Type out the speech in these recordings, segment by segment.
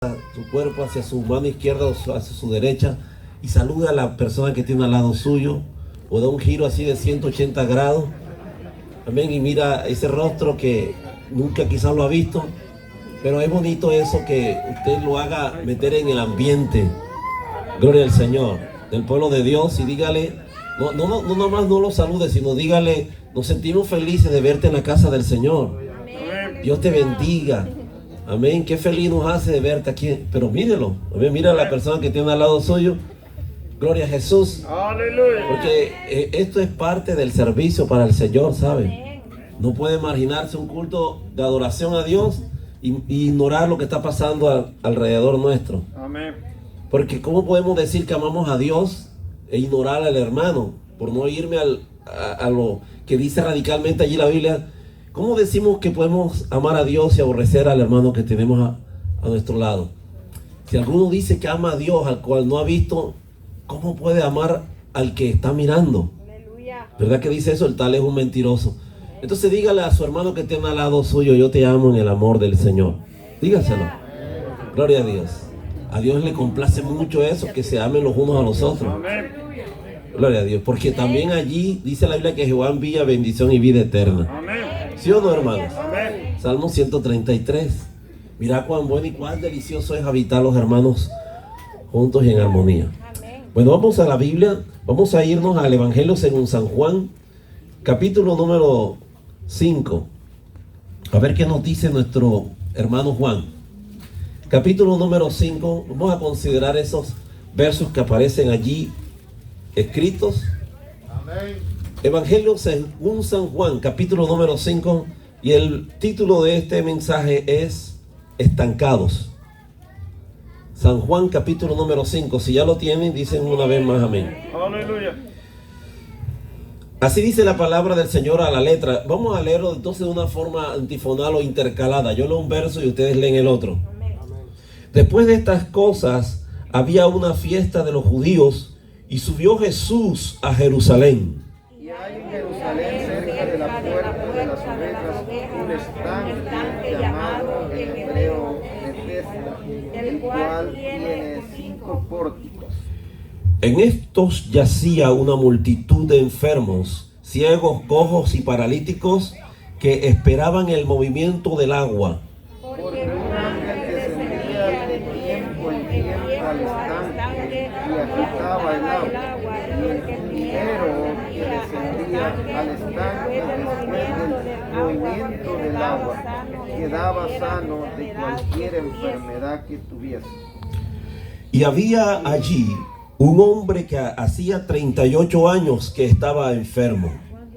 su cuerpo hacia su mano izquierda o hacia su derecha y saluda a la persona que tiene al lado suyo, o da un giro así de 180 grados, amén, y mira ese rostro que nunca quizás lo ha visto, pero es bonito eso, que usted lo haga meter en el ambiente, gloria al Señor, del pueblo de Dios, y dígale, no nomás no lo salude, sino dígale, nos sentimos felices de verte en la casa del Señor, Dios te bendiga. Amén, qué feliz nos hace de verte aquí. Pero mírelo, amén, mira a la persona que tiene al lado suyo. Gloria a Jesús. Aleluya. Porque esto es parte del servicio para el Señor, ¿sabe? No puede marginarse un culto de adoración a Dios y ignorar lo que está pasando alrededor nuestro. Amén. Porque ¿cómo podemos decir que amamos a Dios e ignorar al hermano? Por no irme a lo que dice radicalmente allí la Biblia. ¿Cómo decimos que podemos amar a Dios y aborrecer al hermano que tenemos a nuestro lado? Si alguno dice que ama a Dios al cual no ha visto, ¿cómo puede amar al que está mirando? Aleluya. ¿Verdad que dice eso? El tal es un mentiroso. Entonces dígale a su hermano que tiene al lado suyo, yo te amo en el amor del Señor. Dígaselo. Gloria a Dios. A Dios le complace mucho eso, que se amen los unos a los otros. Gloria a Dios. Porque también allí dice la Biblia que Jehová envía bendición y vida eterna. ¿Sí o no, hermanos? Amén. Salmo 133. Mira cuán bueno y cuán delicioso es habitar los hermanos juntos y en armonía. Amén. Bueno, vamos a la Biblia. Vamos a irnos al Evangelio según San Juan, capítulo número 5. A ver qué nos dice nuestro hermano Juan. Capítulo número 5. Vamos a considerar esos versos que aparecen allí escritos. Amén. Evangelio según San Juan, capítulo número 5, y el título de este mensaje es Estancados. San Juan, capítulo número 5. Si ya lo tienen, dicen una vez más amén. Aleluya. Así dice la palabra del Señor a la letra. Vamos a leerlo entonces de una forma antifonal o intercalada. Yo leo un verso y ustedes leen el otro. Amén. Después de estas cosas, había una fiesta de los judíos y subió Jesús a Jerusalén. Jerusalén, cerca de la puerta de las ovejas, un estanque llamado en hebreo Bethesda, el cual tiene 5 pórticos. En estos yacía una multitud de enfermos, ciegos, cojos y paralíticos, que esperaban el movimiento del agua. Porque un ángel descendía de tiempo en tiempo al estanque y agitaba el agua, y el primero que descendía al estanque después del movimiento del agua quedaba sano de cualquier enfermedad que tuviese. Y había allí un hombre que hacía 38 años que estaba enfermo.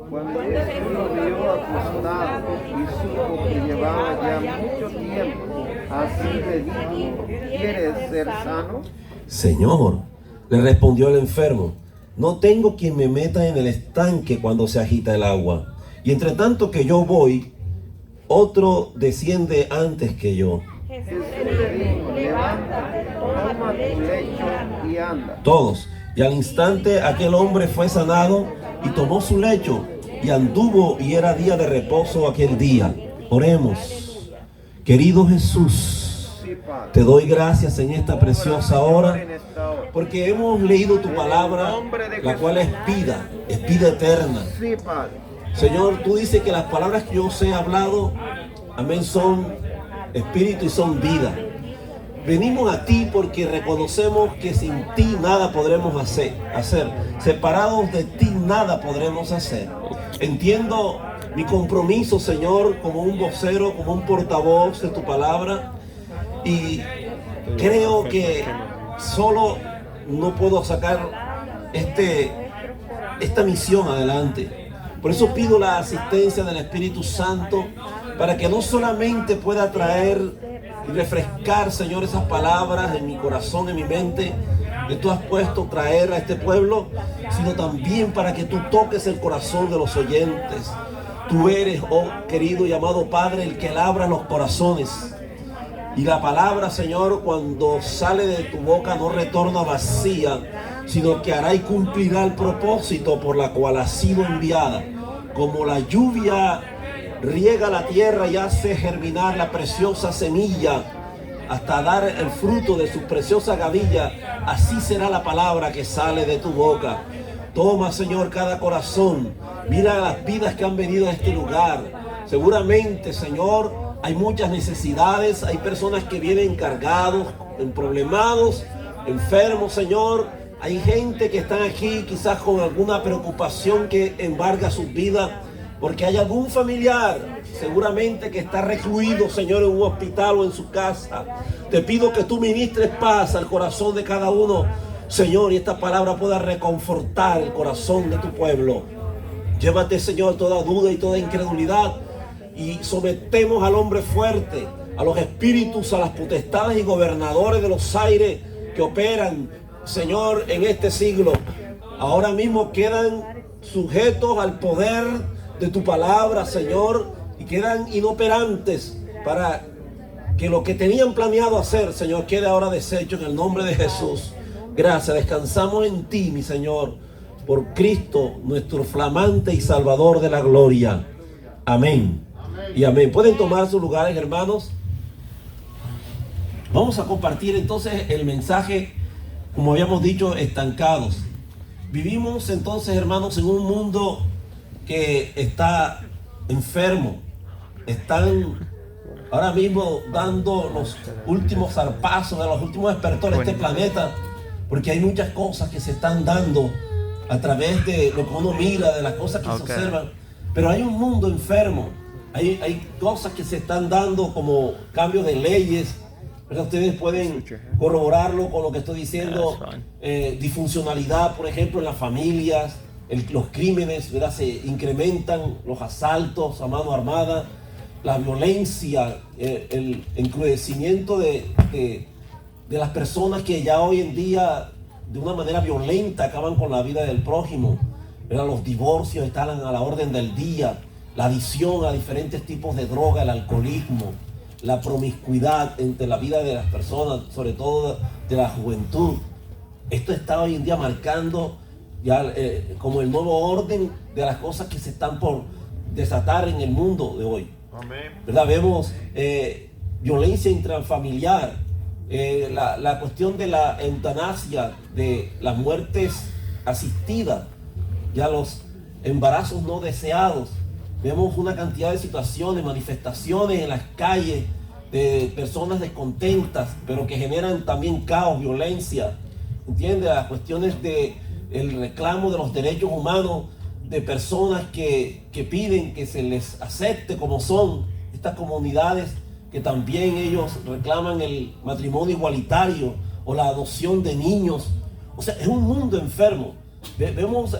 Cuando Jesús lo vio acostado y supo que llevaba ya mucho tiempo, así le dijo, ¿quieres ser sano? Señor, le respondió el enfermo, no tengo quien me meta en el estanque cuando se agita el agua. Y entre tanto que yo voy, otro desciende antes que yo. Jesús le dijo, levántate, toma tu lecho y anda. Todos. Y al instante aquel hombre fue sanado y tomó su lecho y anduvo, y era día de reposo aquel día. Oremos. Querido Jesús, te doy gracias en esta preciosa hora, porque hemos leído tu palabra, la cual es vida eterna. Señor, tú dices que las palabras que yo os he hablado, amén, son espíritu y son vida. Venimos a ti porque reconocemos que sin ti nada podremos hacer. Separados de ti nada podremos hacer. Entiendo mi compromiso, Señor, como un vocero, como un portavoz de tu palabra. Y creo que solo no puedo sacar esta misión adelante. Por eso pido la asistencia del Espíritu Santo para que no solamente pueda traer y refrescar, Señor, esas palabras en mi corazón, en mi mente, que tú has puesto traer a este pueblo, sino también para que tú toques el corazón de los oyentes. Tú eres, oh querido y amado Padre, el que labra los corazones. Y la palabra, Señor, cuando sale de tu boca no retorna vacía, sino que hará y cumplirá el propósito por la cual ha sido enviada. Como la lluvia riega la tierra y hace germinar la preciosa semilla hasta dar el fruto de su preciosa gavilla, así será la palabra que sale de tu boca. Toma, Señor, cada corazón. Mira las vidas que han venido a este lugar. Seguramente, Señor, hay muchas necesidades. Hay personas que vienen cargados, problemados, enfermos, Señor. Hay gente que están aquí quizás con alguna preocupación que embarga sus vidas, porque hay algún familiar seguramente que está recluido, Señor, en un hospital o en su casa. Te pido que tú ministres paz al corazón de cada uno, Señor, y esta palabra pueda reconfortar el corazón de tu pueblo. Llévate, Señor, toda duda y toda incredulidad, y sometemos al hombre fuerte, a los espíritus, a las potestades y gobernadores de los aires que operan, Señor, en este siglo. Ahora mismo quedan sujetos al poder de tu palabra, Señor, y quedan inoperantes para que lo que tenían planeado hacer, Señor, quede ahora deshecho en el nombre de Jesús. Gracias, descansamos en ti, mi Señor, por Cristo, nuestro flamante y Salvador de la gloria. Amén. Y amén. ¿Pueden tomar sus lugares, hermanos? Vamos a compartir entonces el mensaje, como habíamos dicho, estancados. Vivimos entonces, hermanos, en un mundo que está enfermo. Están ahora mismo dando los últimos zarpazos, de los últimos despertores de este planeta, porque hay muchas cosas que se están dando a través de lo que uno mira, de las cosas que se observan. Pero hay un mundo enfermo. Hay cosas que se están dando como cambios de leyes. Pero ustedes pueden corroborarlo con lo que estoy diciendo. Disfuncionalidad, por ejemplo, en las familias. Los crímenes, ¿verdad? Se incrementan, los asaltos a mano armada, la violencia, el encrudecimiento de las personas que ya hoy en día de una manera violenta acaban con la vida del prójimo, ¿verdad? Los divorcios están a la orden del día, la adicción a diferentes tipos de droga, el alcoholismo, la promiscuidad entre la vida de las personas, sobre todo de la juventud. Esto está hoy en día marcando ya como el nuevo orden de las cosas que se están por desatar en el mundo de hoy. Amén. ¿Verdad? Vemos violencia intrafamiliar, la cuestión de la eutanasia, de las muertes asistidas, ya los embarazos no deseados. Vemos una cantidad de situaciones, manifestaciones en las calles de personas descontentas, pero que generan también caos, violencia. ¿Entiendes? Las cuestiones de el reclamo de los derechos humanos de personas que piden que se les acepte como son, estas comunidades que también ellos reclaman el matrimonio igualitario o la adopción de niños. O sea, es un mundo enfermo. Vemos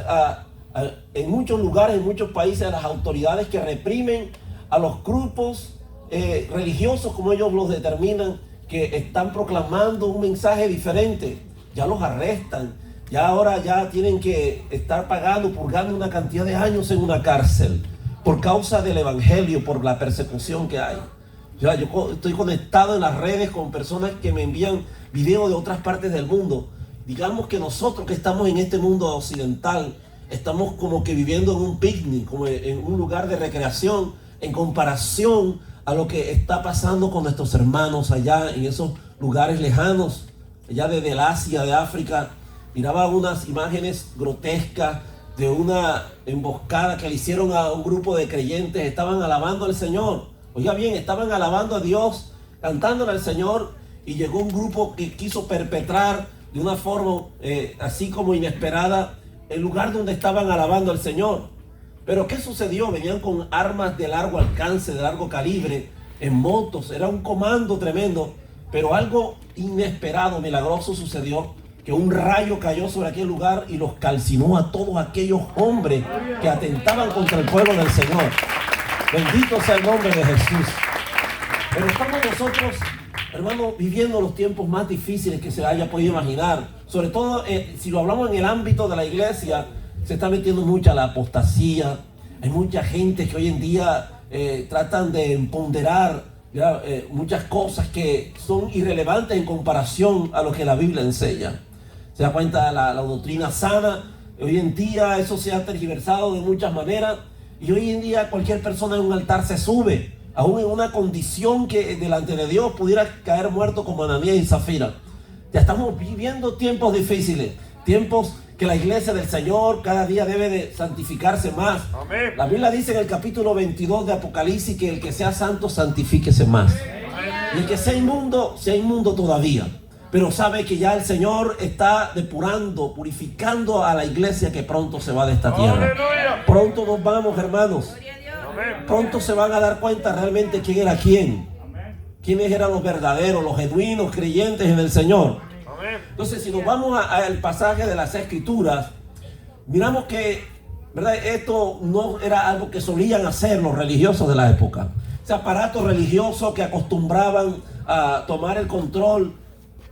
en muchos lugares, en muchos países, a las autoridades que reprimen a los grupos religiosos, como ellos los determinan, que están proclamando un mensaje diferente. Ya los arrestan. Ya ahora ya tienen que estar purgando una cantidad de años en una cárcel por causa del evangelio, por la persecución que hay. Yo estoy conectado en las redes con personas que me envían videos de otras partes del mundo. Digamos que nosotros que estamos en este mundo occidental, estamos como que viviendo en un picnic, como en un lugar de recreación, en comparación a lo que está pasando con nuestros hermanos allá en esos lugares lejanos, allá desde el Asia, de África. Miraba unas imágenes grotescas de una emboscada que le hicieron a un grupo de creyentes. Estaban alabando al Señor. Oiga bien, estaban alabando a Dios, cantándole al Señor, y llegó un grupo que quiso perpetrar de una forma así como inesperada el lugar donde estaban alabando al Señor. Pero ¿qué sucedió? Venían con armas de largo alcance, de largo calibre, en motos. Era un comando tremendo, pero algo inesperado, milagroso sucedió, que un rayo cayó sobre aquel lugar y los calcinó a todos aquellos hombres que atentaban contra el pueblo del Señor. Bendito sea el nombre de Jesús. Pero estamos nosotros, hermanos, viviendo los tiempos más difíciles que se haya podido imaginar. Sobre todo, si lo hablamos en el ámbito de la iglesia, se está metiendo mucha la apostasía. Hay mucha gente que hoy en día tratan de ponderar muchas cosas que son irrelevantes en comparación a lo que la Biblia enseña. Se da cuenta la doctrina sana. Hoy en día eso se ha tergiversado de muchas maneras, y hoy en día cualquier persona en un altar se sube aún en una condición que delante de Dios pudiera caer muerto como Ananías y Zafira. Ya estamos viviendo tiempos difíciles, tiempos que la iglesia del Señor cada día debe de santificarse más. Amén. La Biblia dice en el capítulo 22 de Apocalipsis que el que sea santo, santifíquese más. Amén. Y el que sea inmundo todavía. Pero sabe que ya el Señor está depurando, purificando a la iglesia que pronto se va de esta tierra. ¡Aleluya! Pronto nos vamos, hermanos. Pronto se van a dar cuenta realmente quién era quién. Quiénes eran los verdaderos, los genuinos creyentes en el Señor. Entonces, si nos vamos al pasaje de las Escrituras, miramos que, ¿verdad?, esto no era algo que solían hacer los religiosos de la época. Ese aparato religioso que acostumbraban a tomar el control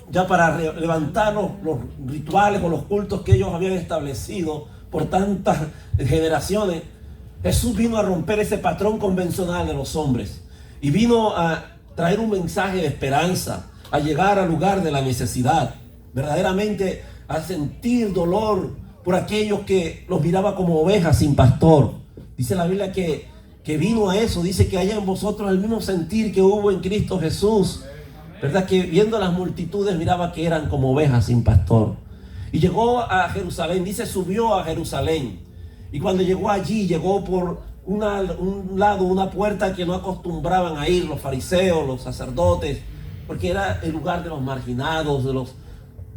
ya para levantar los rituales o los cultos que ellos habían establecido por tantas generaciones. Jesús vino a romper ese patrón convencional de los hombres y vino a traer un mensaje de esperanza, a llegar al lugar de la necesidad, verdaderamente a sentir dolor por aquellos que los miraba como ovejas sin pastor. Dice la Biblia que vino a eso, dice que haya en vosotros el mismo sentir que hubo en Cristo Jesús, ¿verdad? Que viendo las multitudes miraba que eran como ovejas sin pastor. Y llegó a Jerusalén, dice subió a Jerusalén. Y cuando llegó allí, llegó por un lado, una puerta que no acostumbraban a ir los fariseos, los sacerdotes, porque era el lugar de los marginados,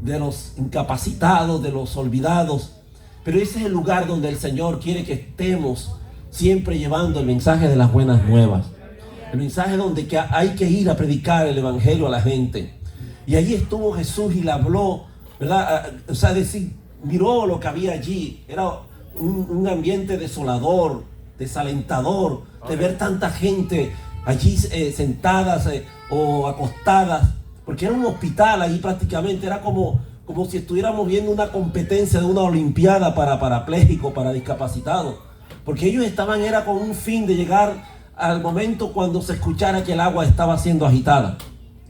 de los incapacitados, de los olvidados. Pero ese es el lugar donde el Señor quiere que estemos siempre llevando el mensaje de las buenas nuevas. El mensaje donde que hay que ir a predicar el evangelio a la gente. Y allí estuvo Jesús y le habló, ¿verdad? O sea, decir, miró lo que había allí. Era un ambiente desolador, desalentador, de ver tanta gente allí sentadas o acostadas, porque era un hospital allí prácticamente. Era como si estuviéramos viendo una competencia de una olimpiada para parapléjicos, para discapacitados, porque ellos era con un fin de llegar al momento cuando se escuchara que el agua estaba siendo agitada,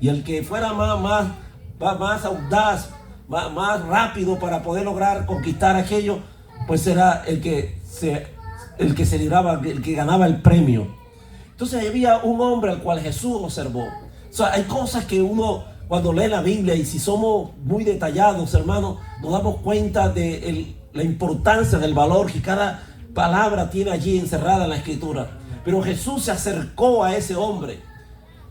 y el que fuera más audaz, más rápido para poder lograr conquistar aquello, pues era el que se libraba, el que ganaba el premio. Entonces había un hombre al cual Jesús observó. O sea, hay cosas que uno cuando lee la Biblia, y si somos muy detallados, hermanos, nos damos cuenta de la importancia del valor que cada palabra tiene allí encerrada en la Escritura. Pero Jesús se acercó a ese hombre.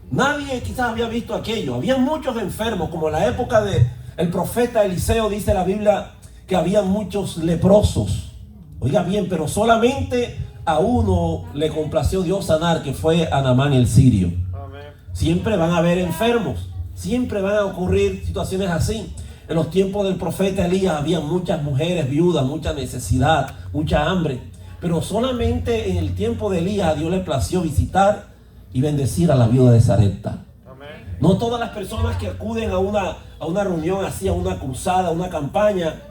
Nadie quizás había visto aquello. Había muchos enfermos, como en la época del profeta Eliseo, dice la Biblia que había muchos leprosos. Oiga bien, pero solamente a uno le complació Dios sanar, que fue a Naamán el sirio. Amén. Siempre van a haber enfermos, siempre van a ocurrir situaciones así. En los tiempos del profeta Elías había muchas mujeres viudas, mucha necesidad, mucha hambre. Pero solamente en el tiempo de Elías a Dios le plació visitar y bendecir a la viuda de Sarepta. Amén. No todas las personas que acuden a una reunión así, a una cruzada, a una campaña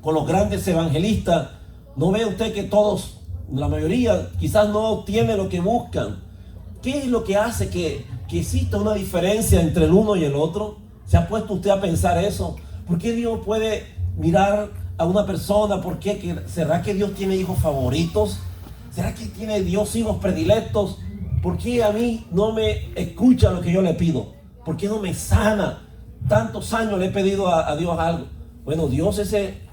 con los grandes evangelistas, no ve usted que todos, la mayoría, quizás no obtienen lo que buscan. ¿Qué es lo que hace que exista una diferencia entre el uno y el otro? ¿Se ha puesto usted a pensar eso? ¿Por qué Dios puede mirar a una persona? ¿Por qué? ¿Será que Dios tiene hijos favoritos? ¿Será que tiene Dios hijos predilectos? ¿Por qué a mí no me escucha lo que yo le pido? ¿Por qué no me sana? Tantos años le he pedido a Dios algo. Bueno, Dios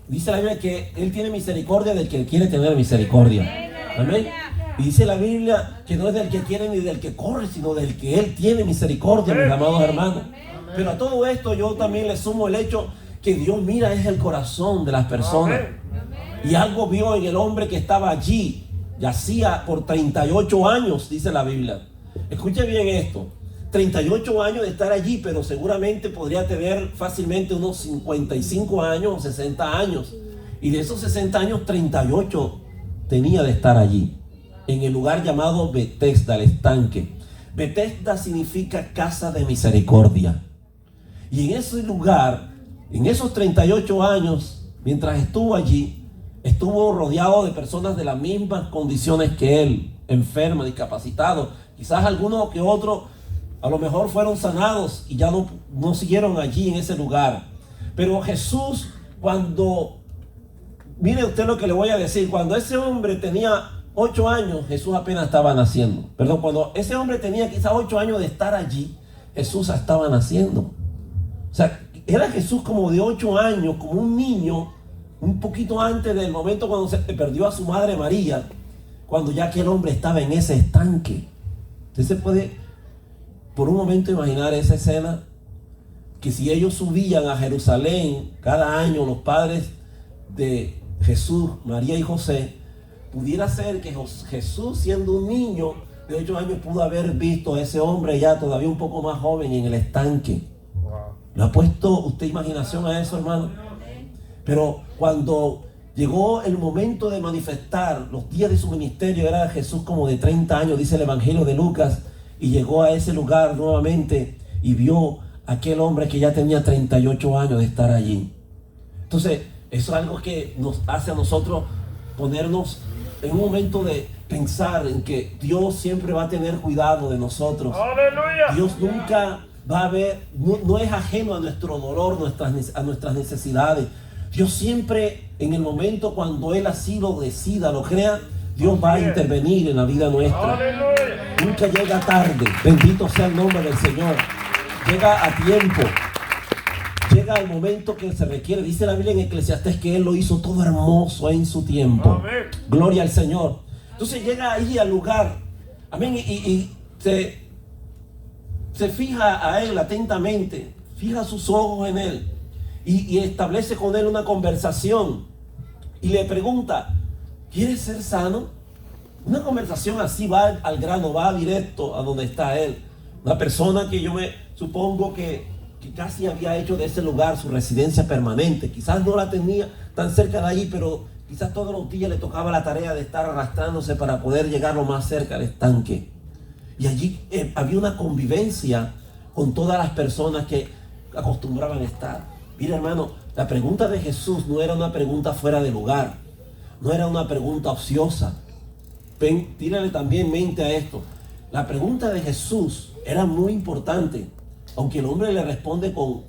dice la Biblia que Él tiene misericordia del que quiere tener misericordia. Amén. Y dice la Biblia que no es del que quiere ni del que corre, sino del que Él tiene misericordia, mis amados hermanos. Pero a todo esto yo también le sumo el hecho que Dios mira es el corazón de las personas. Y algo vio en el hombre que estaba allí, yacía por 38 años, dice la Biblia. Escuche bien esto. 38 años de estar allí, pero seguramente podría tener fácilmente unos 55 años o 60 años. Y de esos 60 años, 38 tenía de estar allí, en el lugar llamado Betesda, el estanque. Betesda significa casa de misericordia. Y en ese lugar, en esos 38 años, mientras estuvo allí, estuvo rodeado de personas de las mismas condiciones que él, enfermos, discapacitados. Quizás algunos que otros a lo mejor fueron sanados y ya no siguieron allí en ese lugar. Pero Jesús, mire usted lo que le voy a decir, cuando ese hombre tenía 8 años, Jesús apenas estaba naciendo. Perdón, cuando ese hombre tenía quizás 8 años de estar allí, Jesús estaba naciendo. O sea, era Jesús como de 8 años, como un niño, un poquito antes del momento cuando se perdió a su madre María, cuando ya aquel hombre estaba en ese estanque. Usted se puede por un momento imaginar esa escena, que si ellos subían a Jerusalén cada año, los padres de Jesús, María y José, pudiera ser que Jesús, siendo un niño de 8 años, pudo haber visto a ese hombre ya todavía un poco más joven en el estanque. ¿Le ha puesto usted imaginación a eso, hermano? Pero cuando llegó el momento de manifestar los días de su ministerio, era Jesús como de 30 años, dice el Evangelio de Lucas, y llegó a ese lugar nuevamente y vio a aquel hombre que ya tenía 38 años de estar allí. Entonces, eso es algo que nos hace a nosotros ponernos en un momento de pensar en que Dios siempre va a tener cuidado de nosotros. ¡Aleluya! Dios nunca va a ver, no es ajeno a nuestro dolor, a nuestras necesidades. Dios siempre, en el momento cuando Él así lo decida, lo crea, Dios va a intervenir en la vida nuestra. ¡Aleluya! Nunca llega tarde. Bendito sea el nombre del Señor. Llega a tiempo. Llega el momento que se requiere. Dice la Biblia en Eclesiastés que Él lo hizo todo hermoso en su tiempo. Amén. Gloria al Señor. Entonces llega ahí al lugar. Amén. Y se fija a Él atentamente. Fija sus ojos en Él. Y establece con Él una conversación. Y le pregunta: ¿quieres ser sano? Una conversación así va al grano, va directo a donde está Él. Una persona que yo me supongo que casi había hecho de ese lugar su residencia permanente. Quizás no la tenía tan cerca de allí, pero quizás todos los días le tocaba la tarea de estar arrastrándose para poder llegar lo más cerca al estanque. Y allí había una convivencia con todas las personas que acostumbraban a estar. Mira, hermano, la pregunta de Jesús no era una pregunta fuera de lugar, no era una pregunta ociosa. Tírale también mente a esto. La pregunta de Jesús era muy importante, aunque el hombre le responde con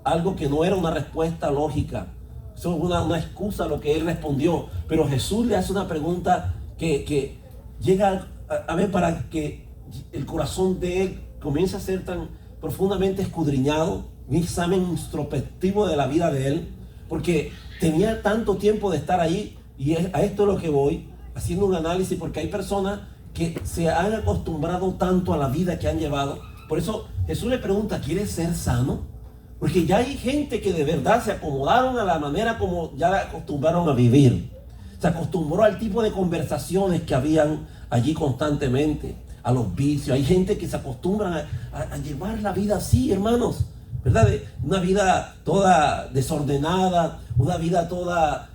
algo que no era una respuesta lógica. Eso es una excusa a lo que él respondió. Pero Jesús le hace una pregunta que llega a ver, para que el corazón de él comience a ser tan profundamente escudriñado, un examen introspectivo de la vida de él, porque tenía tanto tiempo de estar ahí. Y a esto es lo que voy, haciendo un análisis, porque hay personas que se han acostumbrado tanto a la vida que han llevado. Por eso Jesús le pregunta: ¿quieres ser sano? Porque ya hay gente que de verdad se acomodaron a la manera como ya acostumbraron a vivir. Se acostumbró al tipo de conversaciones que habían allí constantemente, a los vicios. Hay gente que se acostumbra a llevar la vida así, hermanos, ¿verdad? Una vida toda desordenada, una vida toda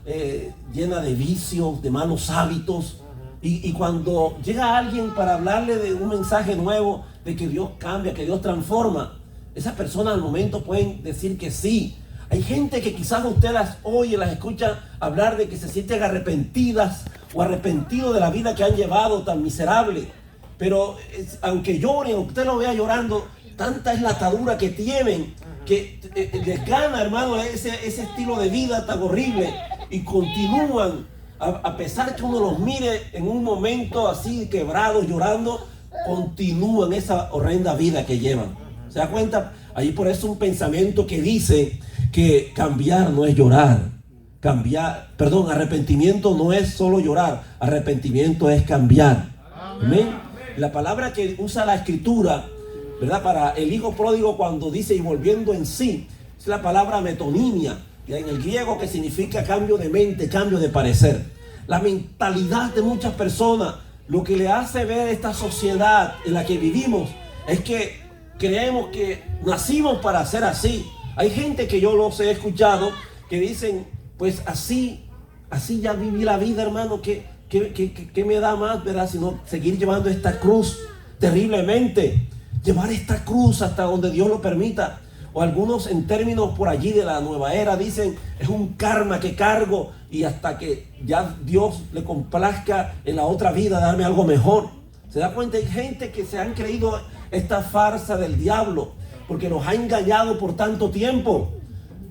llena de vicios, de malos hábitos. Y cuando llega alguien para hablarle de un mensaje nuevo, de que Dios cambia, que Dios transforma, esas personas al momento pueden decir que sí. Hay gente que quizás usted las oye, las escucha hablar de que se sienten arrepentidas o arrepentidos de la vida que han llevado tan miserable. Pero aunque lloren, usted lo vea llorando, tanta es la atadura que tienen, que les gana, hermano, ese estilo de vida tan horrible, y continúan, a pesar que uno los mire en un momento así quebrado, llorando, continúan esa horrenda vida que llevan. ¿Se da cuenta? Ahí por eso un pensamiento que dice que cambiar no es llorar. Arrepentimiento no es solo llorar, arrepentimiento es cambiar. Amén. La palabra que usa la Escritura, ¿verdad?, para el hijo pródigo, cuando dice y volviendo en sí, es la palabra metonimia, en el griego, que significa cambio de mente, cambio de parecer. La mentalidad de muchas personas, lo que le hace ver esta sociedad en la que vivimos, es que creemos que nacimos para ser así. Hay gente que yo los he escuchado que dicen: pues así ya viví la vida, hermano, ¿qué me da más, verdad, sino seguir llevando esta cruz terriblemente? Llevar esta cruz hasta donde Dios lo permita. O algunos, en términos por allí de la nueva era, dicen: es un karma que cargo, y hasta que ya Dios le complazca en la otra vida darme algo mejor. ¿Se da cuenta? Hay gente que se han creído esta farsa del diablo, porque los ha engañado por tanto tiempo,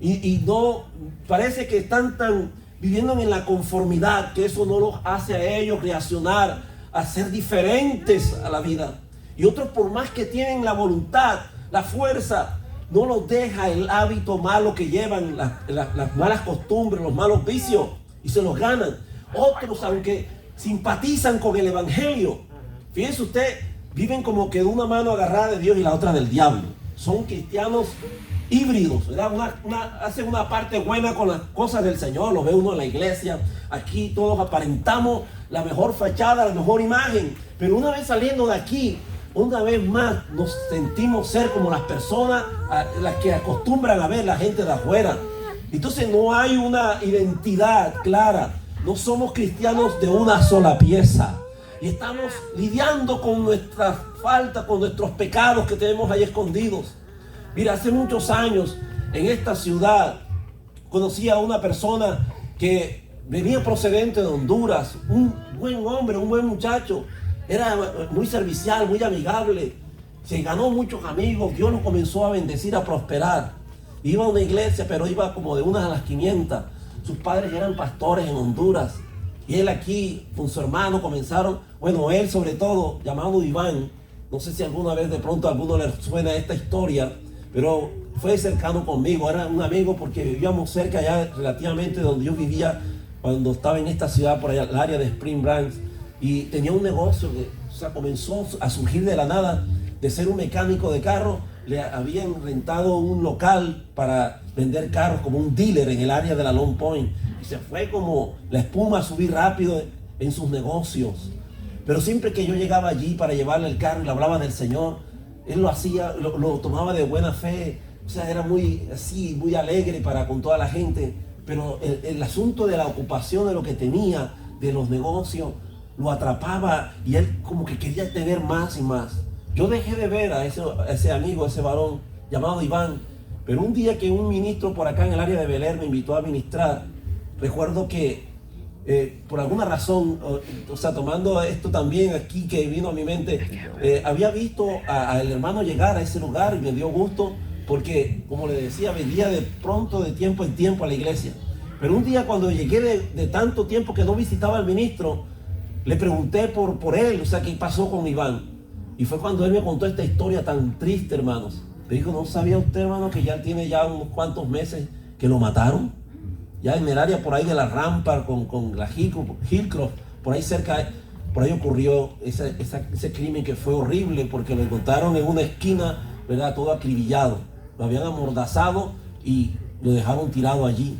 y no parece que están tan viviendo en la conformidad, que eso no los hace a ellos reaccionar, a ser diferentes a la vida. Y otros, por más que tienen la voluntad, la fuerza, no los deja el hábito malo que llevan, las malas costumbres, los malos vicios, y se los ganan. Otros, aunque simpatizan con el evangelio, fíjense usted, viven como que de una mano agarrada de Dios y la otra del diablo. Son cristianos híbridos, ¿verdad? Hacen una parte buena con las cosas del Señor, lo ve uno en la iglesia. Aquí todos aparentamos la mejor fachada, la mejor imagen, pero una vez saliendo de aquí, una vez más nos sentimos ser como las personas a las que acostumbran a ver la gente de afuera. Entonces no hay una identidad clara, no somos cristianos de una sola pieza. Y estamos lidiando con nuestras faltas, con nuestros pecados que tenemos ahí escondidos. Mira, hace muchos años en esta ciudad conocí a una persona que venía procedente de Honduras, un buen hombre, un buen muchacho, era muy servicial, muy amigable, se ganó muchos amigos, Dios lo comenzó a bendecir, a prosperar. Iba a una iglesia, pero iba como de unas a las 500. Sus padres eran pastores en Honduras. Y él aquí, con su hermano, comenzaron, bueno, él sobre todo, llamado Iván, no sé si alguna vez de pronto a alguno le suena esta historia, pero fue cercano conmigo, era un amigo porque vivíamos cerca allá relativamente donde yo vivía cuando estaba en esta ciudad, por allá, el área de Spring Branch, y tenía un negocio que, o sea, comenzó a surgir de la nada, de ser un mecánico de carros. Le habían rentado un local para vender carros como un dealer en el área de la Long Point. Y se fue como la espuma a subir rápido en sus negocios. Pero siempre que yo llegaba allí para llevarle el carro y le hablaba del Señor, él lo hacía, lo tomaba de buena fe. O sea, era muy así, muy alegre para con toda la gente. Pero el asunto de la ocupación, de lo que tenía, de los negocios, lo atrapaba y él como que quería tener más y más. Yo dejé de ver a ese amigo, a ese varón llamado Iván, pero un día que un ministro por acá en el área de Bel Air me invitó a ministrar, recuerdo que por alguna razón, o sea, tomando esto también aquí que vino a mi mente, había visto al hermano llegar a ese lugar y me dio gusto porque, como le decía, venía de pronto, de tiempo en tiempo a la iglesia. Pero un día cuando llegué de tanto tiempo que no visitaba al ministro, le pregunté por él, o sea, qué pasó con Iván. Y fue cuando él me contó esta historia tan triste, hermanos. Me dijo, ¿no sabía usted, hermano, que ya tiene ya unos cuantos meses que lo mataron? Ya en el área por ahí de la Rampa con la Hillcroft, por ahí cerca, por ahí ocurrió ese crimen que fue horrible porque lo encontraron en una esquina, ¿verdad? Todo acribillado. Lo habían amordazado y lo dejaron tirado allí.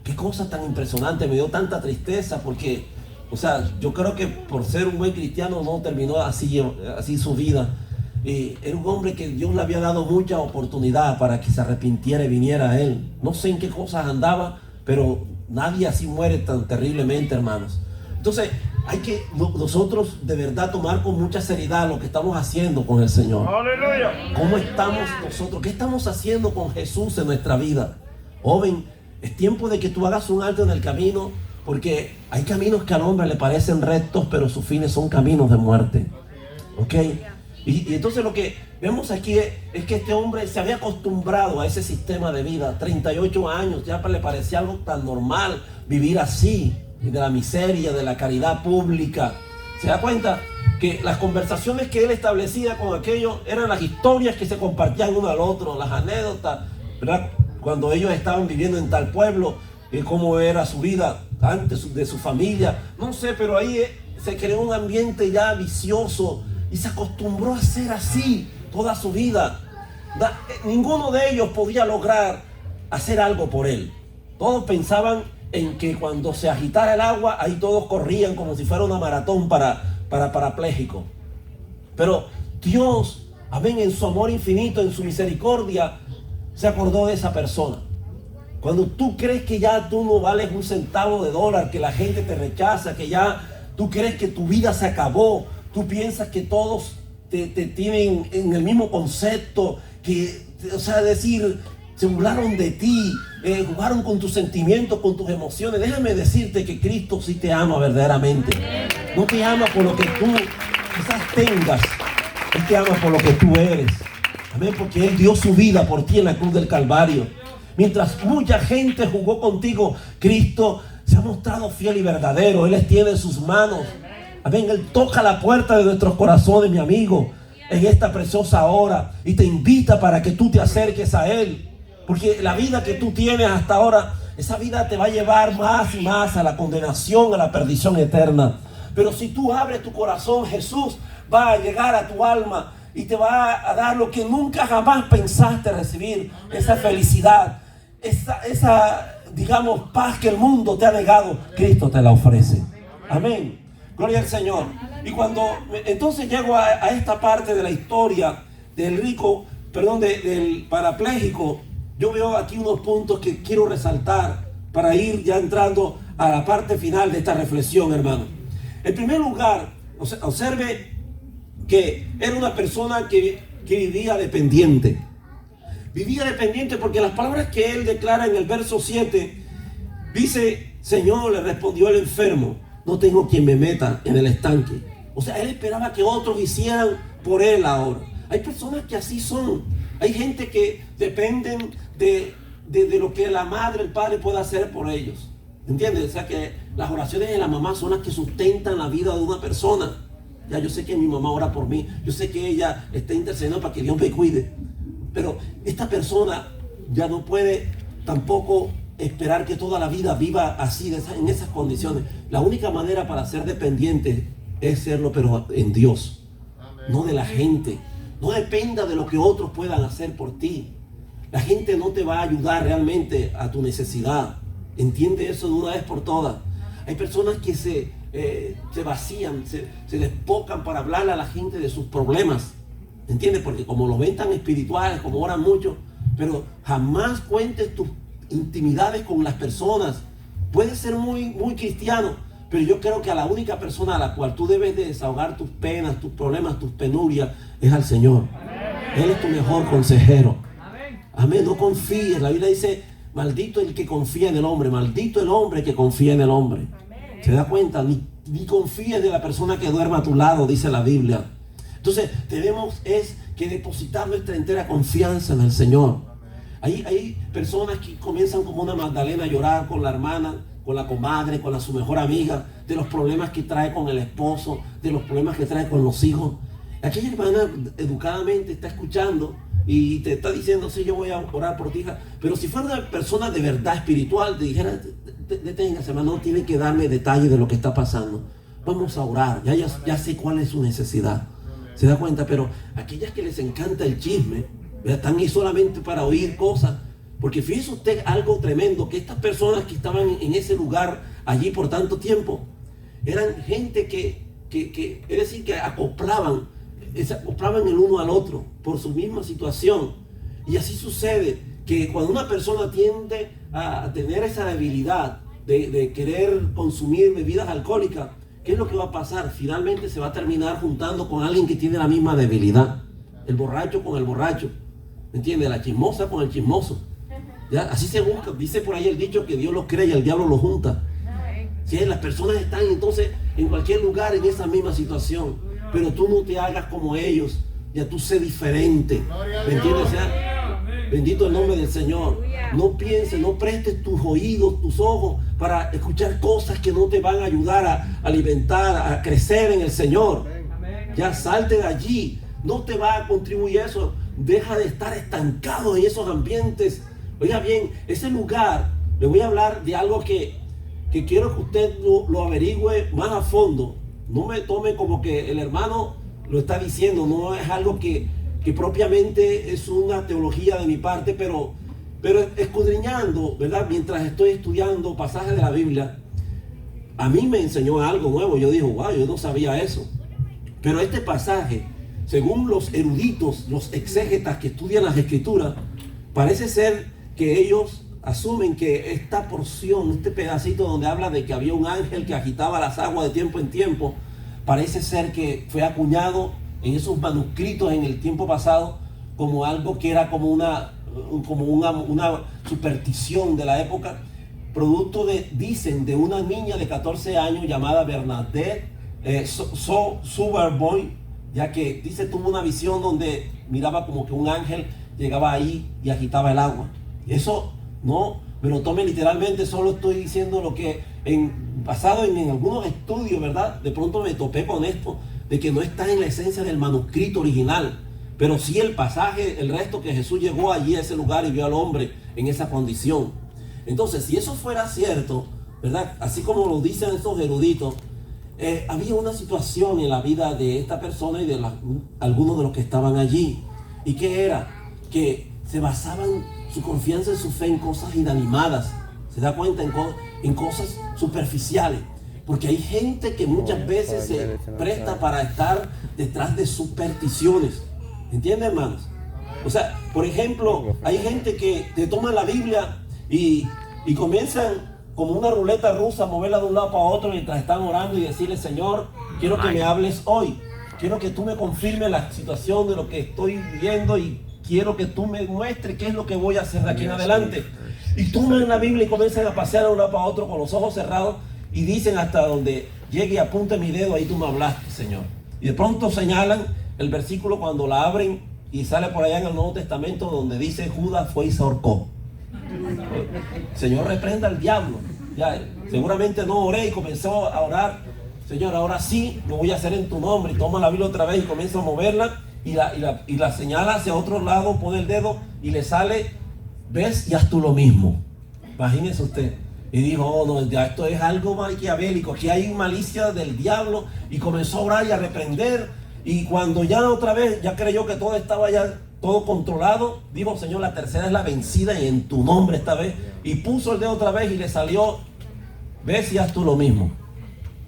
Qué cosa tan impresionante, me dio tanta tristeza porque... O sea, yo creo que por ser un buen cristiano no terminó así su vida. Era un hombre que Dios le había dado mucha oportunidad para que se arrepintiera y viniera a él. No sé en qué cosas andaba, pero nadie así muere tan terriblemente, hermanos. Entonces, hay que nosotros de verdad tomar con mucha seriedad lo que estamos haciendo con el Señor. ¡Aleluya! ¿Cómo estamos nosotros? ¿Qué estamos haciendo con Jesús en nuestra vida? Joven, es tiempo de que tú hagas un alto en el camino. Porque hay caminos que al hombre le parecen rectos, pero sus fines son caminos de muerte. ¿Ok? Y entonces lo que vemos aquí es que este hombre se había acostumbrado a ese sistema de vida. 38 años, ya le parecía algo tan normal vivir así, de la miseria, de la caridad pública. ¿Se da cuenta? Que las conversaciones que él establecía con aquellos eran las historias que se compartían uno al otro, las anécdotas, ¿verdad? Cuando ellos estaban viviendo en tal pueblo, cómo era su vida antes de su familia, no sé, pero ahí se creó un ambiente ya vicioso y se acostumbró a ser así toda su vida. Ninguno de ellos podía lograr hacer algo por él. Todos pensaban en que cuando se agitara el agua, ahí todos corrían como si fuera una maratón para parapléjicos. Pero Dios, amén, en su amor infinito, en su misericordia, se acordó de esa persona. Cuando tú crees que ya tú no vales un centavo de dólar, que la gente te rechaza, que ya tú crees que tu vida se acabó, tú piensas que todos te tienen en el mismo concepto, que, o sea, decir, se burlaron de ti, jugaron con tus sentimientos, con tus emociones. Déjame decirte que Cristo sí te ama verdaderamente. No te ama por lo que tú quizás tengas, Él te ama por lo que tú eres. Amén, porque Él dio su vida por ti en la cruz del Calvario. Mientras mucha gente jugó contigo, Cristo Se ha mostrado fiel y verdadero. Él extiende sus manos. Amén. Él toca la puerta de nuestros corazones, mi amigo, en esta preciosa hora, y te invita para que tú te acerques a Él. Porque la vida que tú tienes hasta ahora, esa vida te va a llevar más y más a la condenación, a la perdición eterna. Pero si tú abres tu corazón, Jesús va a llegar a tu alma y te va a dar lo que nunca jamás pensaste recibir. Esa felicidad, esa digamos, paz que el mundo te ha negado, Cristo te la ofrece. Amén. Gloria al Señor. Y cuando entonces llego a esta parte de la historia del del parapléjico, yo veo aquí unos puntos que quiero resaltar para ir ya entrando a la parte final de esta reflexión, hermano. En primer lugar, observe que era una persona que vivía dependiente. Vivía dependiente porque las palabras que él declara en el verso 7 dice: Señor, le respondió el enfermo, no tengo quien me meta en el estanque. O sea, él esperaba que otros hicieran por él ahora. Hay personas que así son. Hay gente que dependen de lo que la madre, el padre pueda hacer por ellos. ¿Entiendes? O sea, que las oraciones de la mamá son las que sustentan la vida de una persona. Ya yo sé que mi mamá ora por mí. Yo sé que ella está intercediendo para que Dios me cuide. Pero esta persona ya no puede tampoco esperar que toda la vida viva así, en esas condiciones. La única manera para ser dependiente es serlo, pero en Dios. No de la gente. No dependa de lo que otros puedan hacer por ti. La gente no te va a ayudar realmente a tu necesidad. Entiende eso de una vez por todas. Hay personas que se vacían, se despocan para hablarle a la gente de sus problemas. ¿Entiendes? Porque como lo ven tan espirituales, como oran mucho, pero jamás cuentes tus intimidades con las personas. Puedes ser muy cristiano, pero yo creo que a la única persona a la cual tú debes de desahogar tus penas, tus problemas, tus penurias, es al Señor. Él es tu mejor consejero. Amén. No confíes. La Biblia dice: maldito el que confía en el hombre, maldito el hombre que confía en el hombre. ¿Se da cuenta? Ni confíes de la persona que duerma a tu lado, dice la Biblia. Entonces tenemos que depositar nuestra entera confianza en el Señor. Hay personas que comienzan como una Magdalena a llorar con la hermana, con la comadre, con su mejor amiga, de los problemas que trae con el esposo, de los problemas que trae con los hijos. Aquella hermana educadamente está escuchando y te está diciendo: sí, yo voy a orar por ti, hija. Pero si fuera una persona de verdad espiritual, te dijera: deténgase, hermano, no tiene que darme detalles de lo que está pasando. Vamos a orar, ya sé cuál es su necesidad. ¿Se da cuenta? Pero aquellas que les encanta el chisme, están ahí solamente para oír cosas. Porque fíjese usted algo tremendo, que estas personas que estaban en ese lugar allí por tanto tiempo, eran gente que es decir, que acoplaban el uno al otro por su misma situación. Y así sucede, que cuando una persona tiende a tener esa debilidad de querer consumir bebidas alcohólicas, ¿qué es lo que va a pasar? Finalmente se va a terminar juntando con alguien que tiene la misma debilidad. El borracho con el borracho. ¿Me entiendes? La chismosa con el chismoso. ¿Ya? Así se busca. Dice por ahí el dicho que Dios los crea y el diablo los junta. ¿Sí? Las personas están entonces en cualquier lugar en esa misma situación. Pero tú no te hagas como ellos. Ya tú sé diferente. ¿Me entiendes? ¿Ya? Bendito el nombre del Señor. No pienses, no prestes tus oídos, tus ojos para escuchar cosas que no te van a ayudar a alimentar, a crecer en el Señor. Ya salte de allí. No te va a contribuir eso. Deja de estar estancado en esos ambientes. Oiga bien, ese lugar, le voy a hablar de algo que quiero que usted lo averigüe más a fondo. No me tome como que el hermano lo está diciendo. No es algo que propiamente es una teología de mi parte, pero escudriñando, ¿verdad? Mientras estoy estudiando pasajes de la Biblia, a mí me enseñó algo nuevo. Yo dije: wow, yo no sabía eso. Pero este pasaje, según los eruditos, los exégetas que estudian las escrituras, parece ser que ellos asumen que esta porción, este pedacito donde habla de que había un ángel que agitaba las aguas de tiempo en tiempo, parece ser que fue acuñado en esos manuscritos en el tiempo pasado como algo que era como una superstición de la época, producto dicen, de una niña de 14 años llamada Bernadette Soberboy, ya que dice tuvo una visión donde miraba como que un ángel llegaba ahí y agitaba el agua. Eso no me lo tome literalmente, solo estoy diciendo lo que basado en algunos estudios, ¿verdad? De pronto me topé con esto, de que no está en la esencia del manuscrito original, pero sí el pasaje, el resto que Jesús llegó allí a ese lugar y vio al hombre en esa condición. Entonces, si eso fuera cierto, ¿verdad? Así como lo dicen estos eruditos, había una situación en la vida de esta persona y de algunos de los que estaban allí. ¿Y qué era? Que se basaban su confianza en su fe en cosas inanimadas. ¿Se da cuenta? En cosas superficiales. Porque hay gente que muchas veces se presta para estar detrás de supersticiones. ¿Entienden, hermanos? O sea, por ejemplo, hay gente que te toma la Biblia y comienzan como una ruleta rusa a moverla de un lado para otro mientras están orando y decirle: Señor, quiero que me hables hoy. Quiero que tú me confirmes la situación de lo que estoy viviendo y quiero que tú me muestres qué es lo que voy a hacer de aquí en adelante. Y toman la Biblia y comienzan a pasear de un lado para otro con los ojos cerrados y dicen: hasta donde llegue y apunte mi dedo, ahí tú me hablaste, Señor. Y de pronto señalan el versículo cuando la abren y sale por allá en el Nuevo Testamento donde dice: Judas fue y se ahorcó. Señor, reprenda al diablo. Ya, seguramente no oré y comenzó a orar: Señor, ahora sí lo voy a hacer en tu nombre. Y toma la Biblia otra vez y comienza a moverla y la señala hacia otro lado, pone el dedo y le sale: ves y haz tú lo mismo. Imagínese usted. Y dijo: oh no, ya esto es algo maquiavélico, aquí hay malicia del diablo. Y comenzó a orar y a reprender. Y cuando ya otra vez ya creyó que todo estaba ya todo controlado, dijo: Señor, la tercera es la vencida y en tu nombre esta vez. Y puso el dedo otra vez y le salió: ves y haz tú lo mismo.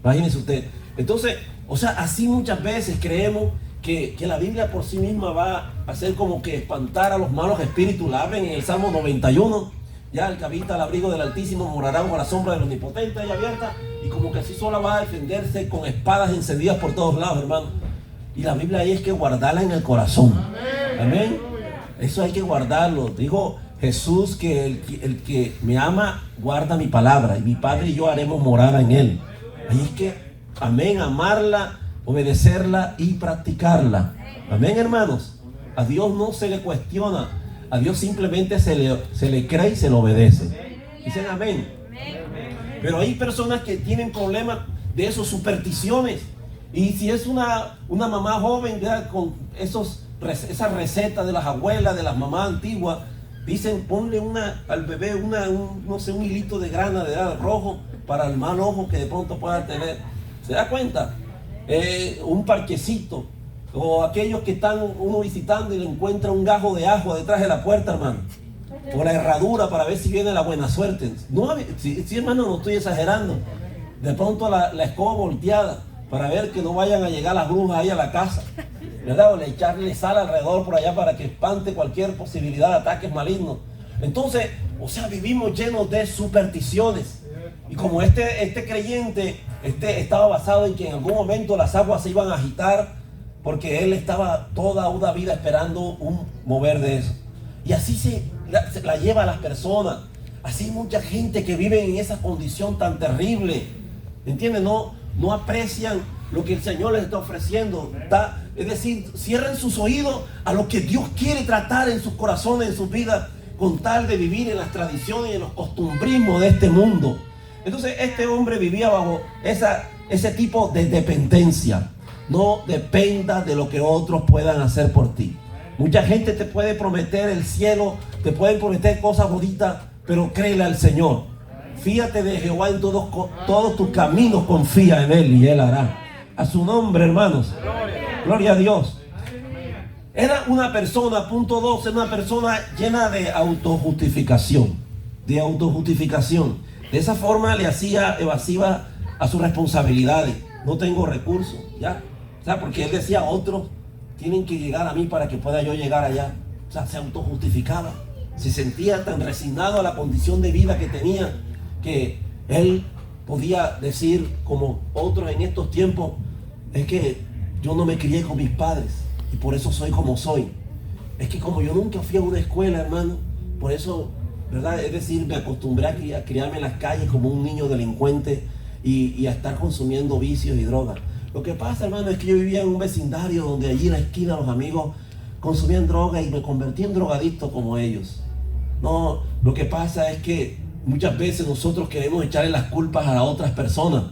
Imagínese usted. Entonces, o sea, así muchas veces creemos que la Biblia por sí misma va a hacer como que espantar a los malos espíritus. La abren en el Salmo 91. Ya: el que habita al abrigo del Altísimo morará bajo la sombra del Omnipotente, ahí abierta. Y como que así sola va a defenderse con espadas encendidas por todos lados, hermano. Y la Biblia ahí es que guardarla en el corazón. Amén. Eso hay que guardarlo. Dijo Jesús que el que me ama guarda mi palabra, y mi Padre y yo haremos morada en él. Ahí es que, amén, amarla, obedecerla y practicarla. Amén, hermanos. A Dios no se le cuestiona. A Dios simplemente se le cree y se le obedece. Dicen amén. Pero hay personas que tienen problemas de esas supersticiones. Y si es una mamá joven, ¿verdad?, con esas recetas de las abuelas, de las mamás antiguas, dicen: ponle al bebé no sé, un hilito de grana de edad rojo para el mal ojo que de pronto pueda tener. ¿Se da cuenta? Un parquecito. O aquellos que están uno visitando y le encuentra un gajo de ajo detrás de la puerta, hermano. O la herradura para ver si viene la buena suerte. No, sí, hermano, no estoy exagerando. De pronto la escoba volteada para ver que no vayan a llegar las brujas ahí a la casa, ¿verdad? O le echarle sal alrededor por allá para que espante cualquier posibilidad de ataques malignos. Entonces, o sea, vivimos llenos de supersticiones. Y como este creyente estaba basado en que en algún momento las aguas se iban a agitar, porque él estaba toda una vida esperando un mover de eso. Y así se la lleva a las personas. Así hay mucha gente que vive en esa condición tan terrible. ¿Entiendes? No aprecian lo que el Señor les está ofreciendo. Es decir, cierran sus oídos a lo que Dios quiere tratar en sus corazones, en sus vidas, con tal de vivir en las tradiciones y en los costumbrismos de este mundo. Entonces este hombre vivía bajo ese tipo de dependencia. No dependa de lo que otros puedan hacer por ti. Mucha gente te puede prometer el cielo, te pueden prometer cosas bonitas, pero créele al Señor. Fíate de Jehová en todos tus caminos, confía en Él y Él hará. A su nombre, hermanos. Gloria a Dios. Era una persona, punto 2, era una persona llena de autojustificación. De autojustificación. De esa forma le hacía evasiva a sus responsabilidades. No tengo recursos, ¿ya? O sea, porque él decía: otros tienen que llegar a mí para que pueda yo llegar allá. O sea, se autojustificaba. Se sentía tan resignado a la condición de vida que tenía, que él podía decir, como otros en estos tiempos: es que yo no me crié con mis padres y por eso soy como soy. Es que como yo nunca fui a una escuela, hermano, por eso, ¿verdad? Es decir, me acostumbré a criarme en las calles como un niño delincuente y a estar consumiendo vicios y drogas. Lo que pasa, hermano, es que yo vivía en un vecindario donde allí en la esquina los amigos consumían droga y me convertí en drogadicto como ellos. No, lo que pasa es que muchas veces nosotros queremos echarle las culpas a otras personas.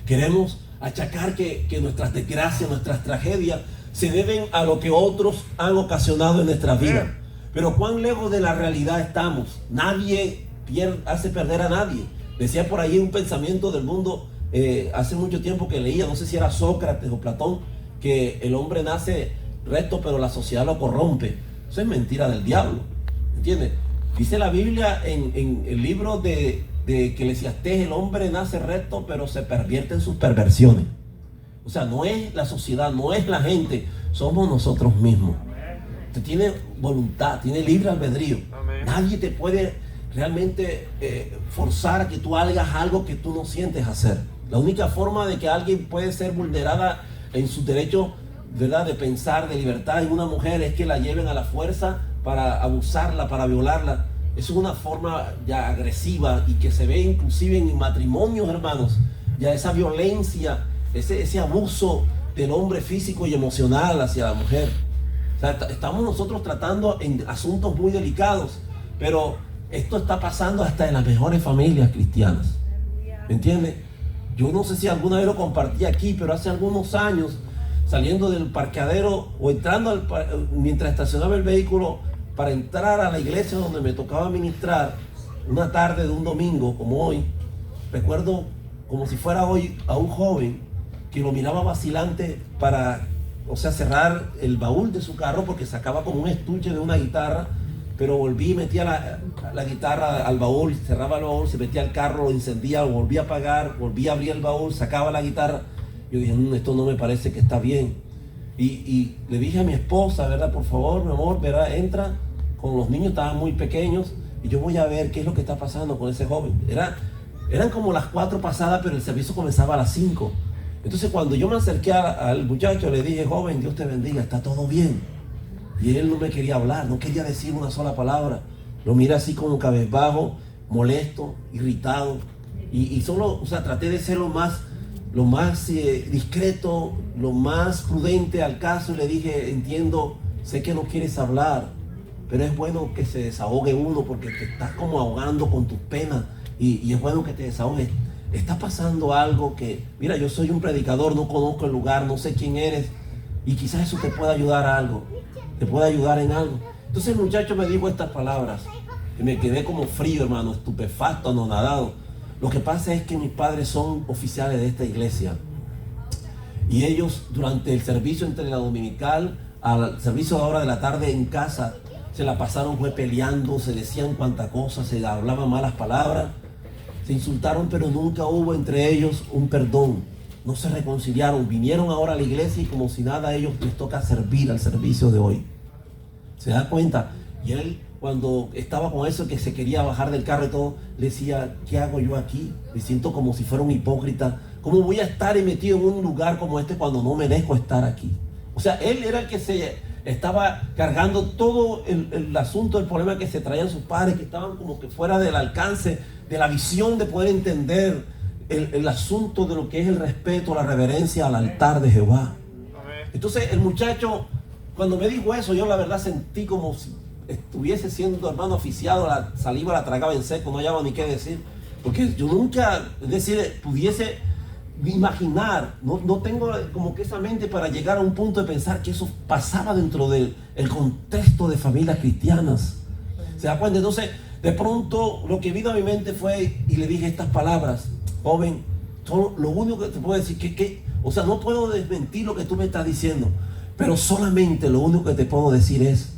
Queremos achacar que nuestras desgracias, nuestras tragedias se deben a lo que otros han ocasionado en nuestras vidas. Pero cuán lejos de la realidad estamos. Nadie hace perder a nadie. Decía por ahí un pensamiento del mundo hace mucho tiempo que leía, no sé si era Sócrates o Platón, que el hombre nace recto pero la sociedad lo corrompe. Eso es mentira del diablo, ¿entiendes? Dice la Biblia en el libro de Eclesiastés, el hombre nace recto pero se pervierte en sus perversiones. O sea, no es la sociedad, no es la gente, somos nosotros mismos. Usted tiene voluntad, tiene libre albedrío. Amén. Nadie te puede realmente forzar a que tú hagas algo que tú no sientes hacer. La única forma de que alguien puede ser vulnerada en sus derechos, ¿verdad?, de pensar, de libertad en una mujer, es que la lleven a la fuerza para abusarla, para violarla. Eso es una forma ya agresiva y que se ve inclusive en matrimonios, hermanos. Ya esa violencia, ese abuso del hombre físico y emocional hacia la mujer. O sea, estamos nosotros tratando en asuntos muy delicados, pero esto está pasando hasta en las mejores familias cristianas. ¿Me entiendes? Yo no sé si alguna vez lo compartí aquí, pero hace algunos años, saliendo del parqueadero o entrando mientras estacionaba el vehículo para entrar a la iglesia donde me tocaba ministrar, una tarde de un domingo como hoy, recuerdo como si fuera hoy a un joven que lo miraba vacilante para, cerrar el baúl de su carro porque sacaba como un estuche de una guitarra, pero volví y metía la guitarra al baúl, cerraba el baúl, se metía al carro, lo encendía, lo volvía a apagar, volvía a abrir el baúl, sacaba la guitarra. Yo dije, esto no me parece que está bien. Y le dije a mi esposa, ¿verdad? Por favor, mi amor, ¿verdad? Entra. Con los niños estaban muy pequeños y yo voy a ver qué es lo que está pasando con ese joven. Eran como las 4 pasadas, pero el servicio comenzaba a las 5. Entonces cuando yo me acerqué al muchacho, le dije, joven, Dios te bendiga, ¿está todo bien? Y él no me quería hablar, no quería decir una sola palabra. Lo miré así como cabezbajo, molesto, irritado. Y solo, traté de ser lo más discreto, lo más prudente al caso. Y le dije, entiendo, sé que no quieres hablar, pero es bueno que se desahogue uno porque te estás como ahogando con tus penas. Y es bueno que te desahogues. Está pasando algo que, mira, yo soy un predicador, no conozco el lugar, no sé quién eres. Y quizás eso te pueda ayudar a algo. Te puede ayudar en algo. Entonces el muchacho me dijo estas palabras y me quedé como frío, hermano, estupefacto, anonadado. Lo que pasa es que mis padres son oficiales de esta iglesia y ellos durante el servicio entre la dominical al servicio de la hora de la tarde en casa se la pasaron peleando, se decían cuantas cosas, se hablaban malas palabras, se insultaron, pero nunca hubo entre ellos un perdón. No se reconciliaron, vinieron ahora a la iglesia y como si nada a ellos les toca servir al servicio de hoy. ¿Se da cuenta? Y él, cuando estaba con eso, que se quería bajar del carro y todo, le decía, ¿qué hago yo aquí? Me siento como si fuera un hipócrita. ¿Cómo voy a estar metido en un lugar como este cuando no merezco estar aquí? O sea, él era el que se estaba cargando todo el asunto, el problema que se traían sus padres, que estaban como que fuera del alcance, de la visión de poder entender el asunto de lo que es el respeto, la reverencia al altar de Jehová. Entonces el muchacho, cuando me dijo eso, yo la verdad sentí como si estuviese siendo, hermano, oficiado, la saliva la tragaba en seco, no hallaba ni qué decir, porque yo nunca, es decir, pudiese imaginar, no tengo como que esa mente para llegar a un punto de pensar que eso pasaba dentro del contexto de familias cristianas. ¿Se da cuenta? Entonces, de pronto, lo que vino a mi mente fue, y le dije estas palabras, joven, lo único que te puedo decir no puedo desmentir lo que tú me estás diciendo, pero solamente lo único que te puedo decir es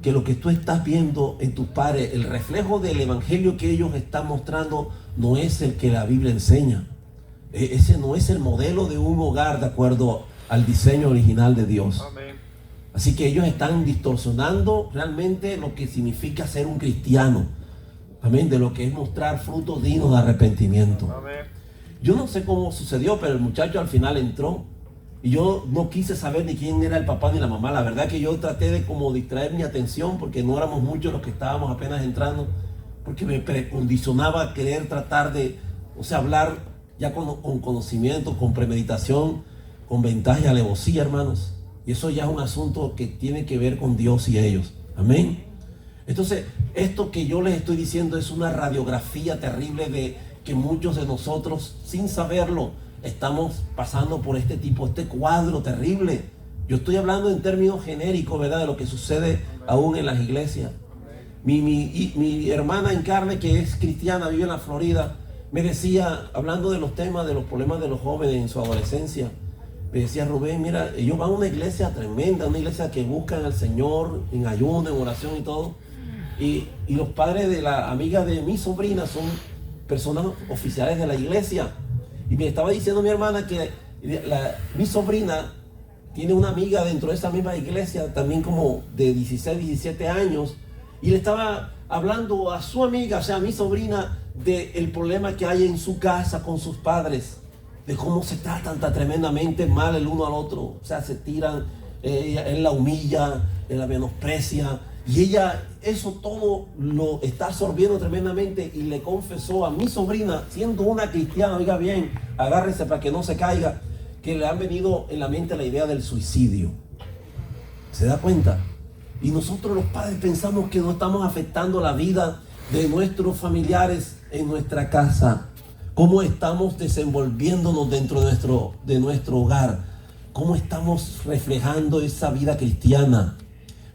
que lo que tú estás viendo en tus padres, el reflejo del evangelio que ellos están mostrando, no es el que la Biblia enseña. Ese no es el modelo de un hogar de acuerdo al diseño original de Dios. Amén. Así que ellos están distorsionando realmente lo que significa ser un cristiano. Amén, de lo que es mostrar frutos dignos de arrepentimiento. Amén. Yo no sé cómo sucedió, pero el muchacho al final entró y yo no quise saber ni quién era el papá ni la mamá. La verdad que yo traté de como distraer mi atención porque no éramos muchos los que estábamos apenas entrando, porque me precondicionaba a querer tratar de, hablar ya con conocimiento, con premeditación, con ventaja y alevosía, hermanos. Y eso ya es un asunto que tiene que ver con Dios y ellos. Amén. Entonces, esto que yo les estoy diciendo es una radiografía terrible de que muchos de nosotros, sin saberlo, estamos pasando por este cuadro terrible. Yo estoy hablando en términos genéricos, ¿verdad?, de lo que sucede aún en las iglesias. Mi hermana en carne, que es cristiana, vive en la Florida, me decía, hablando de los temas, de los problemas de los jóvenes en su adolescencia, me decía: Rubén, mira, ellos van a una iglesia tremenda, una iglesia que buscan al Señor en ayuno, en oración y todo. Y los padres de la amiga de mi sobrina son personas oficiales de la iglesia. Y me estaba diciendo mi hermana que mi sobrina tiene una amiga dentro de esa misma iglesia, también como de 16, 17 años. Y le estaba hablando a su amiga, o sea, a mi sobrina, del problema que hay en su casa con sus padres, de cómo se tratan tan tremendamente mal el uno al otro. O sea, se tiran, él la humilla, él la menosprecia, y ella eso todo lo está absorbiendo tremendamente. Y le confesó a mi sobrina, siendo una cristiana, oiga bien, agárrese para que no se caiga, que le han venido en la mente la idea del suicidio. ¿Se da cuenta? Y nosotros los padres pensamos que no estamos afectando la vida de nuestros familiares en nuestra casa. ¿Cómo estamos desenvolviéndonos dentro de nuestro hogar? ¿Cómo estamos reflejando esa vida cristiana?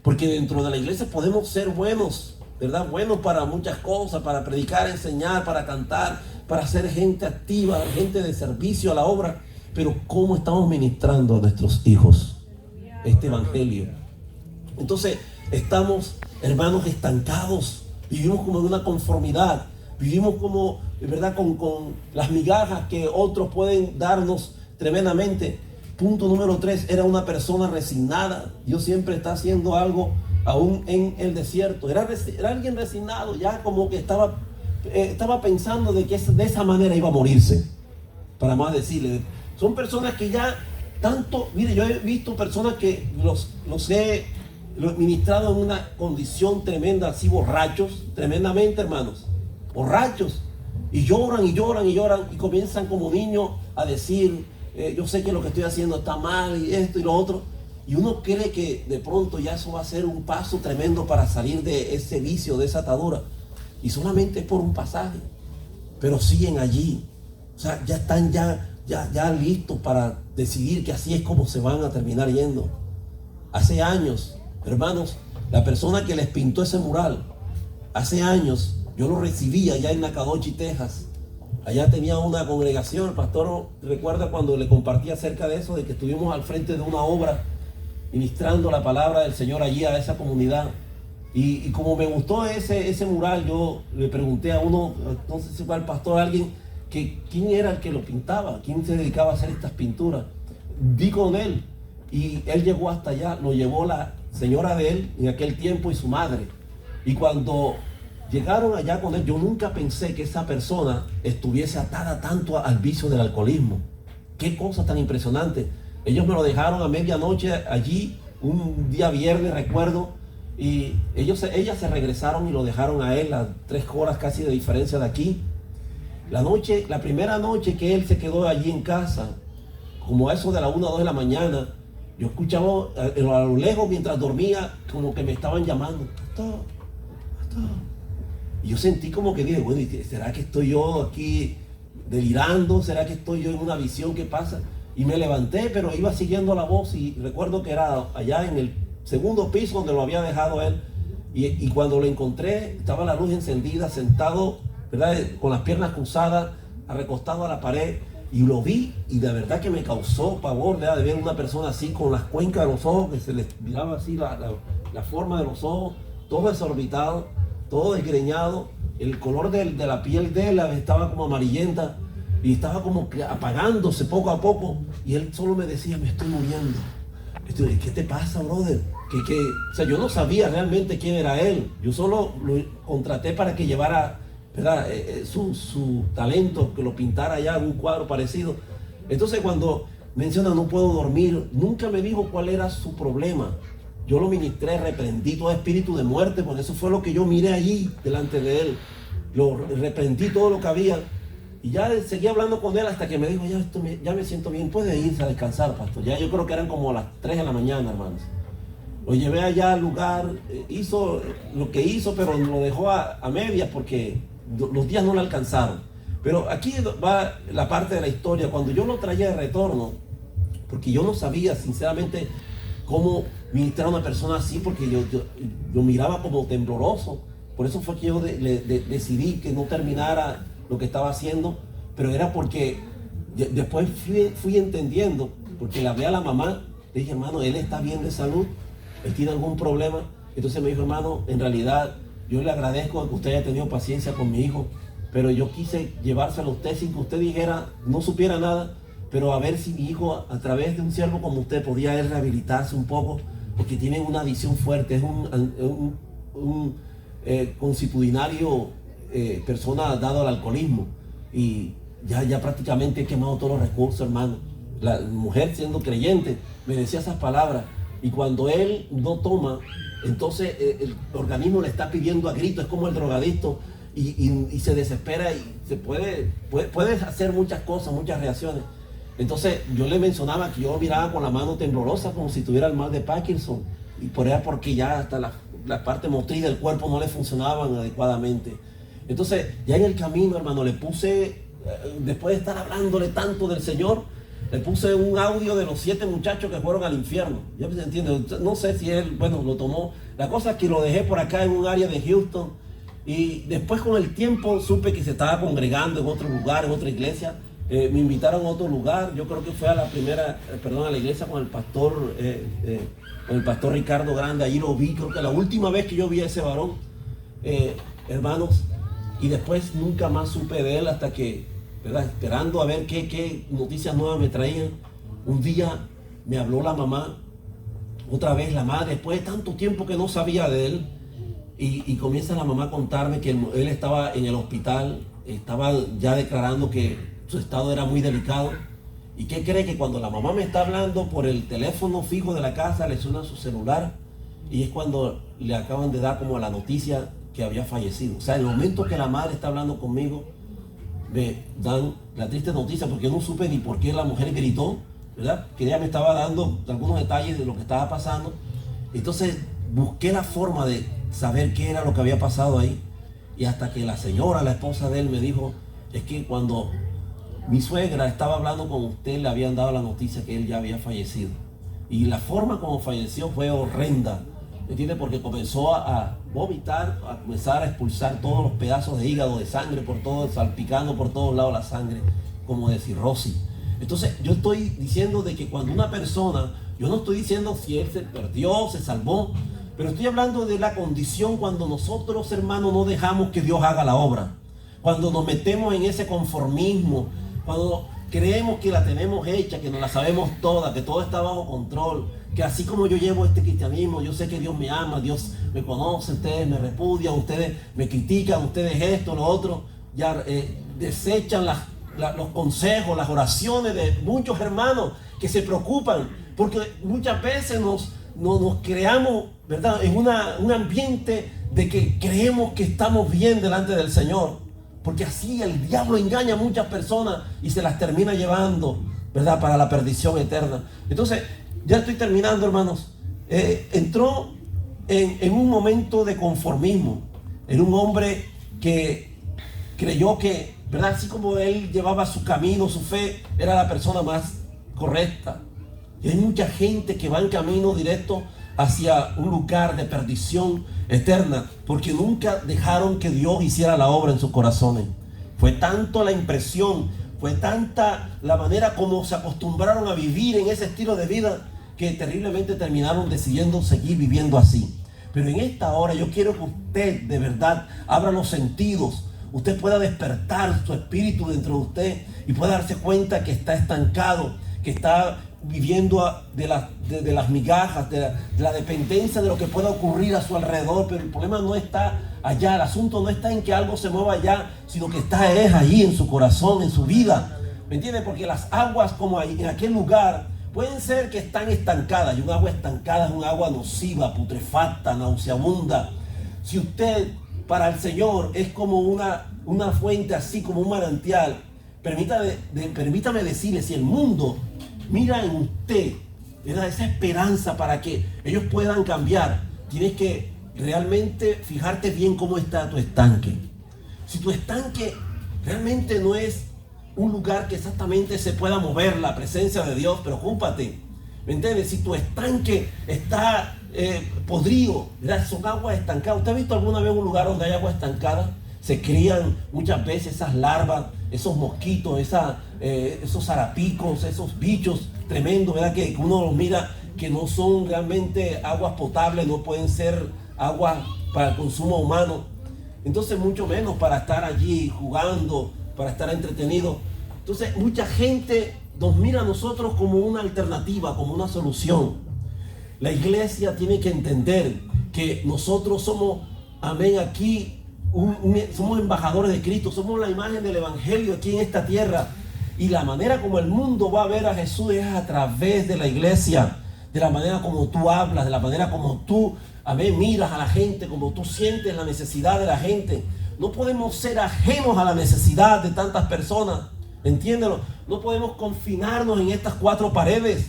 Porque dentro de la iglesia podemos ser buenos, ¿verdad? Buenos para muchas cosas, para predicar, enseñar, para cantar, para ser gente activa, gente de servicio a la obra. Pero ¿cómo estamos ministrando a nuestros hijos este evangelio? Entonces estamos, hermanos, estancados. Vivimos como en una conformidad. Vivimos como, ¿verdad?, con las migajas que otros pueden darnos tremendamente. Punto número 3, era una persona resignada. Dios siempre está haciendo algo aún en el desierto. Era alguien resignado, ya como que estaba pensando de que de esa manera iba a morirse. Para más decirle, son personas que ya tanto, mire, yo he visto personas que los he ministrado en una condición tremenda, así borrachos, tremendamente, hermanos, borrachos, y lloran y lloran y lloran, y comienzan como niños a decir: yo sé que lo que estoy haciendo está mal, y esto y lo otro, y uno cree que de pronto ya eso va a ser un paso tremendo para salir de ese vicio, de esa atadura, y solamente es por un pasaje, pero siguen allí. O sea, ya están ya listos para decidir que así es como se van a terminar yendo. Hace años, hermanos, la persona que les pintó ese mural, hace años, yo lo recibí allá en Nacogdoches, Texas. Allá tenía una congregación. El pastor recuerda cuando le compartí acerca de eso, de que estuvimos al frente de una obra, ministrando la palabra del Señor allí a esa comunidad. Y como me gustó ese mural, yo le pregunté a uno, entonces si fue al pastor, alguien, que quién era el que lo pintaba, quién se dedicaba a hacer estas pinturas. Di con él y él llegó hasta allá, lo llevó la señora de él en aquel tiempo y su madre. Y cuando llegaron allá con él, yo nunca pensé que esa persona estuviese atada tanto al vicio del alcoholismo. Qué cosa tan impresionante. Ellos me lo dejaron a medianoche allí, un día viernes, recuerdo, y ellas se regresaron y lo dejaron a él a 3 horas casi de diferencia de aquí. La primera noche que él se quedó allí en casa, como a eso de la 1 o 2 de la mañana, yo escuchaba a lo lejos mientras dormía como que me estaban llamando: pastor, pastor. Y yo sentí como que dije: bueno, ¿será que estoy yo aquí delirando? ¿Será que estoy yo en una visión? ¿Qué pasa? Y me levanté, pero iba siguiendo la voz, y recuerdo que era allá en el segundo piso donde lo había dejado él. Y cuando lo encontré, estaba la luz encendida, sentado, ¿verdad?, con las piernas cruzadas, recostado a la pared, y lo vi, y de verdad que me causó pavor, ¿verdad?, de ver una persona así con las cuencas de los ojos, que se les miraba así la forma de los ojos, todo desorbitado, todo desgreñado, el color de la piel de él estaba como amarillenta, y estaba como que apagándose poco a poco, y él solo me decía: me estoy muriendo. ¿Qué te pasa, brother? O sea, yo no sabía realmente quién era él, yo solo lo contraté para que llevara, ¿verdad?, su talento, que lo pintara allá en un cuadro parecido. Entonces cuando menciona no puedo dormir, nunca me dijo cuál era su problema. Yo lo ministré, reprendí todo espíritu de muerte, porque eso fue lo que yo miré allí delante de él. Lo reprendí todo lo que había, y ya seguí hablando con él hasta que me dijo: ya me siento bien, puede irse a descansar, pastor. Ya yo creo que eran como las 3 de la mañana, hermanos. Lo llevé allá al lugar, hizo lo que hizo, pero lo dejó a medias porque los días no le alcanzaron. Pero aquí va la parte de la historia. Cuando yo lo traía de retorno, porque yo no sabía sinceramente cómo ministrar a una persona así, porque yo miraba como tembloroso. Por eso fue que yo decidí que no terminara lo que estaba haciendo, pero era porque después fui entendiendo, porque le hablé a la mamá, le dije, hermano, él está bien de salud, él tiene algún problema. Entonces me dijo, hermano, en realidad yo le agradezco que usted haya tenido paciencia con mi hijo, pero yo quise llevárselo a usted sin que usted dijera, no supiera nada, pero a ver si mi hijo, a través de un siervo como usted, podía él rehabilitarse un poco, porque tiene una adicción fuerte, es un consuetudinario, persona dado al alcoholismo, y ya prácticamente he quemado todos los recursos, hermano. La mujer, siendo creyente, me decía esas palabras, y cuando él no toma, entonces el organismo le está pidiendo a gritos, es como el drogadicto, y se desespera y se puede hacer muchas cosas, muchas reacciones. Entonces yo le mencionaba que yo miraba con la mano temblorosa como si tuviera el mal de Parkinson, y por eso porque ya hasta la parte motriz del cuerpo no le funcionaban adecuadamente. Entonces ya en el camino, hermano, le puse, después de estar hablándole tanto del Señor, le puse un audio de los 7 muchachos que fueron al infierno. Ya me entiende, no sé si él, bueno, lo tomó. La cosa es que lo dejé por acá en un área de Houston, y después con el tiempo supe que se estaba congregando en otro lugar, en otra iglesia. Me invitaron a otro lugar. Yo creo que fue a la iglesia con el pastor Ricardo Grande. Ahí lo vi, creo que la última vez que yo vi a ese varón, hermanos, y después nunca más supe de él hasta que, ¿verdad?, esperando a ver qué noticias nuevas me traían. Un día me habló la mamá, otra vez la madre, después de tanto tiempo que no sabía de él, y comienza la mamá a contarme que él estaba en el hospital, estaba ya declarando que su estado era muy delicado. ¿Y qué cree? Que cuando la mamá me está hablando por el teléfono fijo de la casa, le suena su celular, y es cuando le acaban de dar como la noticia que había fallecido. O sea, en el momento que la madre está hablando conmigo, me dan la triste noticia, porque yo no supe ni por qué la mujer gritó, ¿verdad? Que ella me estaba dando algunos detalles de lo que estaba pasando. Entonces busqué la forma de saber qué era lo que había pasado ahí, y hasta que la señora, la esposa de él, me dijo, es que cuando mi suegra estaba hablando con usted, le habían dado la noticia que él ya había fallecido. Y la forma como falleció fue horrenda, ¿me entiende? Porque comenzó a vomitar, a comenzar a expulsar todos los pedazos de hígado, de sangre por todo, salpicando por todos lados la sangre, como de cirrosis. Entonces yo estoy diciendo de que cuando una persona, yo no estoy diciendo si él se perdió, se salvó, pero estoy hablando de la condición cuando nosotros, hermanos, no dejamos que Dios haga la obra. Cuando nos metemos en ese conformismo, cuando creemos que la tenemos hecha, que nos la sabemos toda, que todo está bajo control, que así como yo llevo este cristianismo, yo sé que Dios me ama, Dios me conoce, ustedes me repudian, ustedes me critican, ustedes esto, lo otro, ya desechan los consejos, las oraciones de muchos hermanos que se preocupan, porque muchas veces nos creamos, ¿verdad?, en un ambiente de que creemos que estamos bien delante del Señor, porque así el diablo engaña a muchas personas y se las termina llevando, ¿verdad?, para la perdición eterna. Entonces, ya estoy terminando, hermanos. Entró en un momento de conformismo, en un hombre que creyó que, ¿verdad?, así como él llevaba su camino, su fe, era la persona más correcta. Y hay mucha gente que va en camino directo hacia un lugar de perdición eterna, porque nunca dejaron que Dios hiciera la obra en sus corazones. Fue tanto la impresión, fue tanta la manera como se acostumbraron a vivir en ese estilo de vida, que terriblemente terminaron decidiendo seguir viviendo así. Pero en esta hora yo quiero que usted de verdad abra los sentidos, usted pueda despertar su espíritu dentro de usted y pueda darse cuenta que está estancado, que está viviendo de las migajas, de la dependencia de lo que pueda ocurrir a su alrededor. Pero el problema no está allá, el asunto no está en que algo se mueva allá, sino que está ahí en su corazón, en su vida, ¿me entiende? Porque las aguas como ahí, en aquel lugar, pueden ser que están estancadas, y un agua estancada es un agua nociva, putrefacta, nauseabunda. Si usted para el Señor es como una fuente, así como un manantial, permítame decirle, si el mundo mira en usted ¿verdad?, esa esperanza para que ellos puedan cambiar, tienes que realmente fijarte bien cómo está tu estanque. Si tu estanque realmente no es un lugar que exactamente se pueda mover la presencia de Dios, preocúpate. ¿Me entiendes? Si tu estanque está podrido, ¿verdad?, son aguas estancadas. ¿Usted ha visto alguna vez un lugar donde hay agua estancada? Se crían muchas veces esas larvas, esos mosquitos, esos zarapicos, esos bichos tremendos, ¿verdad?, que uno los mira, que no son realmente aguas potables, no pueden ser aguas para el consumo humano. Entonces mucho menos para estar allí jugando, para estar entretenido. Entonces mucha gente nos mira a nosotros como una alternativa, como una solución. La iglesia tiene que entender que nosotros somos, amén, aquí somos embajadores de Cristo, somos la imagen del evangelio aquí en esta tierra, y la manera como el mundo va a ver a Jesús es a través de la iglesia, de la manera como tú hablas, de la manera como tú, amén, miras a la gente, como tú sientes la necesidad de la gente. No podemos ser ajenos a la necesidad de tantas personas, entiéndelo. No podemos confinarnos en estas cuatro paredes,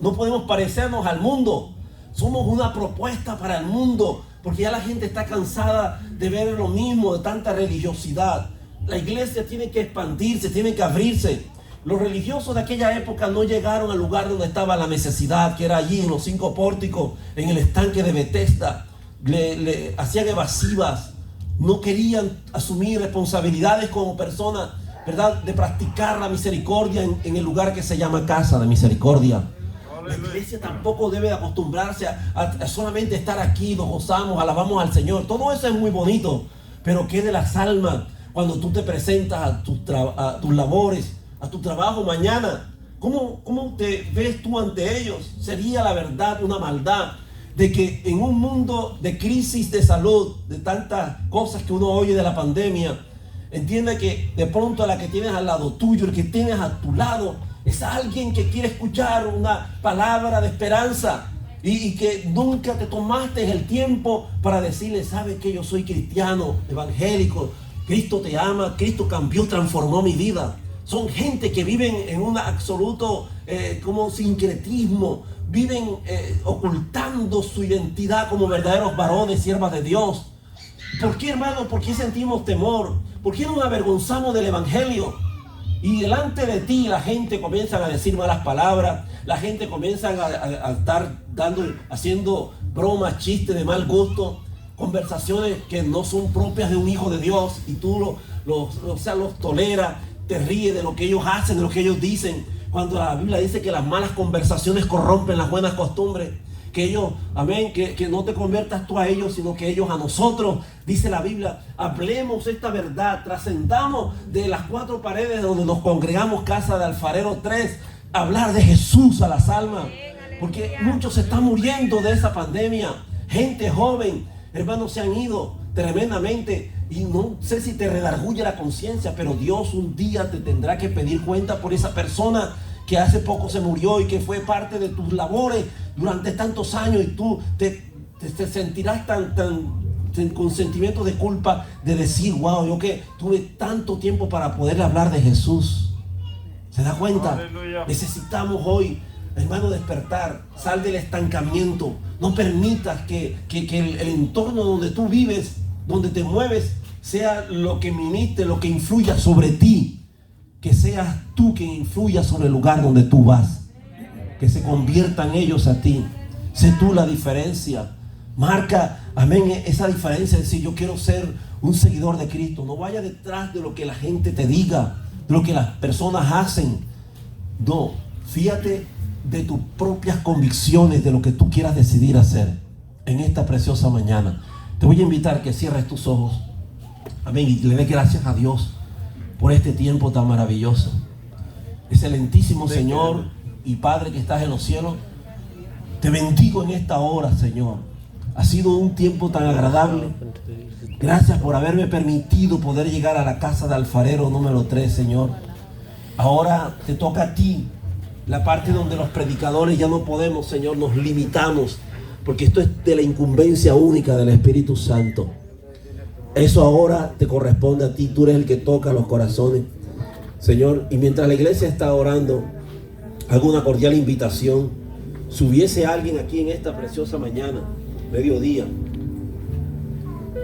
no podemos parecernos al mundo. Somos una propuesta para el mundo, porque ya la gente está cansada de ver lo mismo, de tanta religiosidad. La iglesia tiene que expandirse, tiene que abrirse. Los religiosos de aquella época no llegaron al lugar donde estaba la necesidad, que era allí en los 5 pórticos, en el estanque de Betesda. Le hacían evasivas, no querían asumir responsabilidades como personas, ¿verdad?, de practicar la misericordia en el lugar que se llama casa de misericordia. La iglesia tampoco debe acostumbrarse a solamente estar aquí, nos gozamos, alabamos al Señor. Todo eso es muy bonito, pero ¿qué de las almas cuando tú te presentas a tus labores, a tu trabajo mañana? ¿Cómo te ves tú ante ellos? Sería la verdad una maldad de que en un mundo de crisis de salud, de tantas cosas que uno oye de la pandemia, entiende que de pronto a la que tienes al lado tuyo, el que tienes a tu lado, es alguien que quiere escuchar una palabra de esperanza y que nunca te tomaste el tiempo para decirle: ¿sabes qué? Yo soy cristiano, evangélico, Cristo te ama, Cristo cambió, transformó mi vida. Son gente que viven en un absoluto como sincretismo, viven ocultando su identidad como verdaderos varones, siervas de Dios. ¿Por qué, hermano? ¿Por qué sentimos temor? ¿Por qué nos avergonzamos del evangelio? Y delante de ti la gente comienza a decir malas palabras, la gente comienza a estar haciendo bromas, chistes de mal gusto, conversaciones que no son propias de un hijo de Dios, y tú los toleras, te ríes de lo que ellos hacen, de lo que ellos dicen, cuando la Biblia dice que las malas conversaciones corrompen las buenas costumbres. Que ellos, amén, que no te conviertas tú a ellos, sino que ellos a nosotros, dice la Biblia. Hablemos esta verdad, trascendamos de las 4 paredes donde nos congregamos, Casa de Alfarero 3, hablar de Jesús a las almas, porque muchos se están muriendo de esa pandemia. Gente joven, hermanos, se han ido tremendamente, y no sé si te redarguye la conciencia, pero Dios un día te tendrá que pedir cuenta por esa persona que hace poco se murió y que fue parte de tus labores durante tantos años, y tú te sentirás con sentimientos de culpa de decir: wow, yo que tuve tanto tiempo para poder hablar de Jesús. ¿Se da cuenta? Aleluya. Necesitamos hoy, hermano, despertar. Sal del estancamiento. No permitas que el entorno donde tú vives, donde te mueves, sea lo que ministre, lo que influya sobre ti. Que seas tú quien influya sobre el lugar donde tú vas. Que se conviertan ellos a ti. Sé tú la diferencia. Marca, amén, esa diferencia. Es decir, yo quiero ser un seguidor de Cristo. No vaya detrás de lo que la gente te diga, de lo que las personas hacen. No, fíjate de tus propias convicciones, de lo que tú quieras decidir hacer en esta preciosa mañana. Te voy a invitar que cierres tus ojos, amén, y le des gracias a Dios por este tiempo tan maravilloso. Excelentísimo Señor y Padre que estás en los cielos, te bendigo en esta hora, Señor. Ha sido un tiempo tan agradable. Gracias por haberme permitido poder llegar a la Casa de Alfarero número 3, Señor. Ahora te toca a ti la parte donde los predicadores ya no podemos, Señor, nos limitamos, porque esto es de la incumbencia única del Espíritu Santo. Eso ahora te corresponde a ti. Tú eres el que toca los corazones, Señor. Y mientras la iglesia está orando, hago una cordial invitación Si hubiese alguien aquí en esta preciosa mañana, mediodía,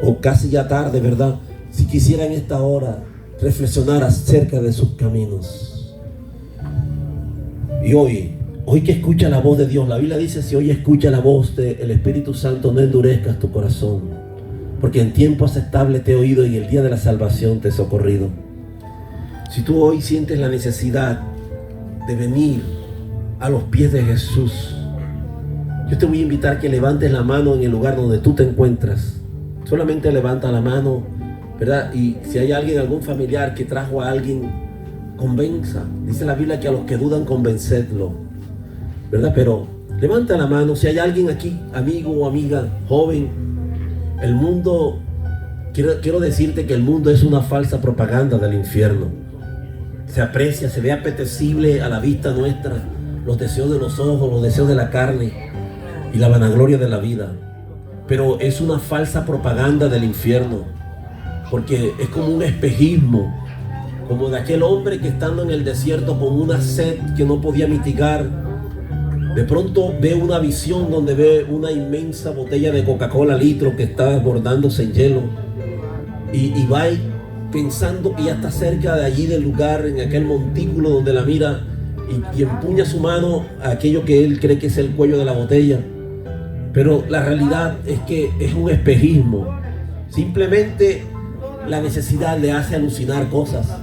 o casi ya tarde, ¿verdad? Si quisiera en esta hora reflexionar acerca de sus caminos. Y hoy que escucha la voz de Dios, la Biblia dice: si hoy escucha la voz del Espíritu Santo, no endurezcas tu corazón, porque en tiempo aceptable te he oído y el día de la salvación te he socorrido. Si tú hoy sientes la necesidad de venir a los pies de Jesús, yo te voy a invitar a que levantes la mano en el lugar donde tú te encuentras. Solamente levanta la mano, ¿verdad? Y si hay alguien, algún familiar que trajo a alguien, convenza. Dice la Biblia que a los que dudan, convencedlo, ¿verdad? Pero levanta la mano. Si hay alguien aquí, amigo o amiga, joven, el mundo, quiero decirte que el mundo es una falsa propaganda del infierno. Se aprecia, se ve apetecible a la vista nuestra los deseos de los ojos, los deseos de la carne y la vanagloria de la vida. Pero es una falsa propaganda del infierno, porque es como un espejismo, como de aquel hombre que estando en el desierto con una sed que no podía mitigar, de pronto ve una visión donde ve una inmensa botella de Coca-Cola litro que está desbordándose en hielo, y va pensando que ya está cerca de allí del lugar, en aquel montículo donde la mira, y empuña su mano a aquello que él cree que es el cuello de la botella. Pero la realidad es que es un espejismo. Simplemente la necesidad le hace alucinar cosas.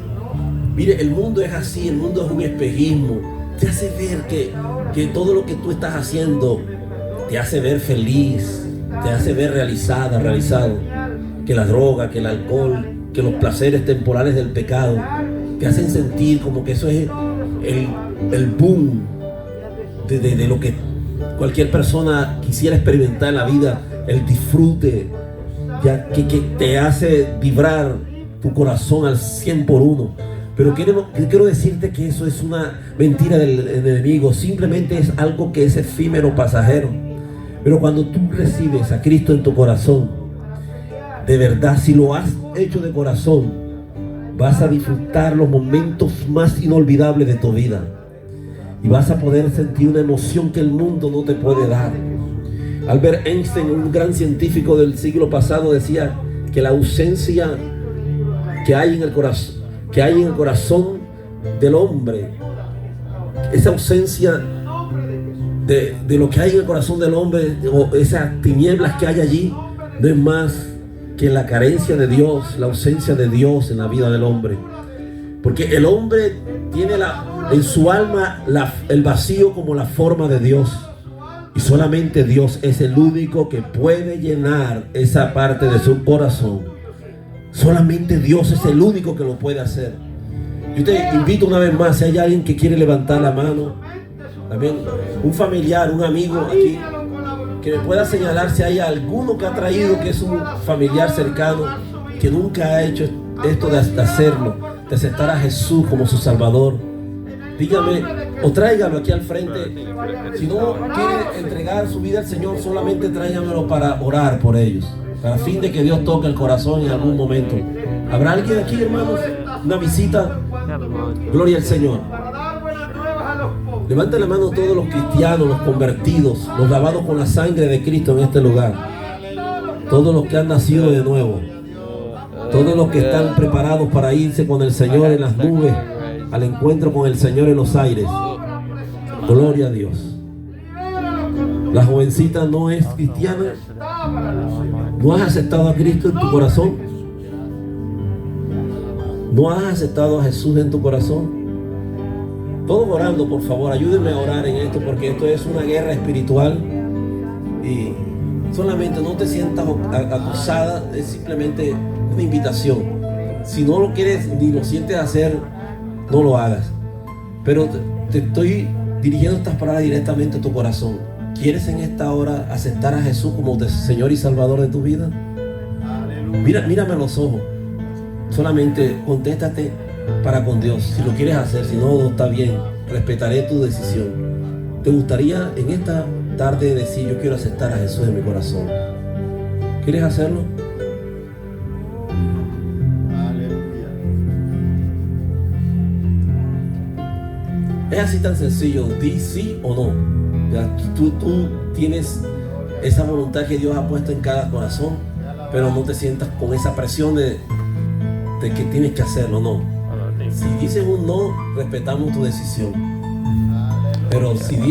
Mire, el mundo es así, el mundo es un espejismo. Te hace ver que todo lo que tú estás haciendo te hace ver feliz, te hace ver realizada, realizado. Que la droga, que el alcohol, que los placeres temporales del pecado te hacen sentir como que eso es el boom de lo que cualquier persona quisiera experimentar en la vida, el disfrute, ya que te hace vibrar tu corazón al 100 por 1. Pero quiero decirte que eso es una mentira del enemigo. Simplemente es algo que es efímero, pasajero. Pero cuando tú recibes a Cristo en tu corazón, de verdad, si lo has hecho de corazón, vas a disfrutar los momentos más inolvidables de tu vida. Y vas a poder sentir una emoción que el mundo no te puede dar. Albert Einstein, un gran científico del siglo pasado, decía que la ausencia que hay en el corazón del hombre, esa ausencia de lo que hay en el corazón del hombre, o esas tinieblas que hay allí, no es más que la carencia de Dios, la ausencia de Dios en la vida del hombre. Porque el hombre tiene en su alma el vacío como la forma de Dios. Y solamente Dios es el único que puede llenar esa parte de su corazón. Solamente Dios es el único que lo puede hacer. Yo te invito una vez más, si hay alguien que quiere levantar la mano, también un familiar, un amigo aquí, que me pueda señalar si hay alguno que ha traído, que es un familiar cercano, que nunca ha hecho esto de hacerlo, de aceptar a Jesús como su Salvador. Dígame, o tráigalo aquí al frente. Si no quiere entregar su vida al Señor, solamente tráigamelo para orar por ellos, para fin de que Dios toque el corazón en algún momento. ¿Habrá alguien aquí, hermanos? Una visita. Gloria al Señor. Levanten la mano todos los cristianos, los convertidos, los lavados con la sangre de Cristo en este lugar. Todos los que han nacido de nuevo. Todos los que están preparados para irse con el Señor en las nubes, al encuentro con el Señor en los aires. Gloria a Dios. La jovencita no es cristiana. ¿No has aceptado a Cristo en tu corazón? ¿No has aceptado a Jesús en tu corazón? Todos orando, por favor, ayúdenme a orar en esto, porque esto es una guerra espiritual. Y solamente no te sientas acusada, es simplemente una invitación. Si no lo quieres ni lo sientes hacer, no lo hagas. Pero te estoy dirigiendo estas palabras directamente a tu corazón. ¿Quieres en esta hora aceptar a Jesús como Señor y Salvador de tu vida? Mírame a los ojos. Solamente contéstate para con Dios. Si lo quieres hacer, si no, está bien. Respetaré tu decisión. ¿Te gustaría en esta tarde decir: yo quiero aceptar a Jesús en mi corazón? ¿Quieres hacerlo? Es así tan sencillo. Di sí o no. Ya, tú tienes esa voluntad que Dios ha puesto en cada corazón, pero no te sientas con esa presión de que tienes que hacerlo, no. Si dices un no, respetamos tu decisión. Pero si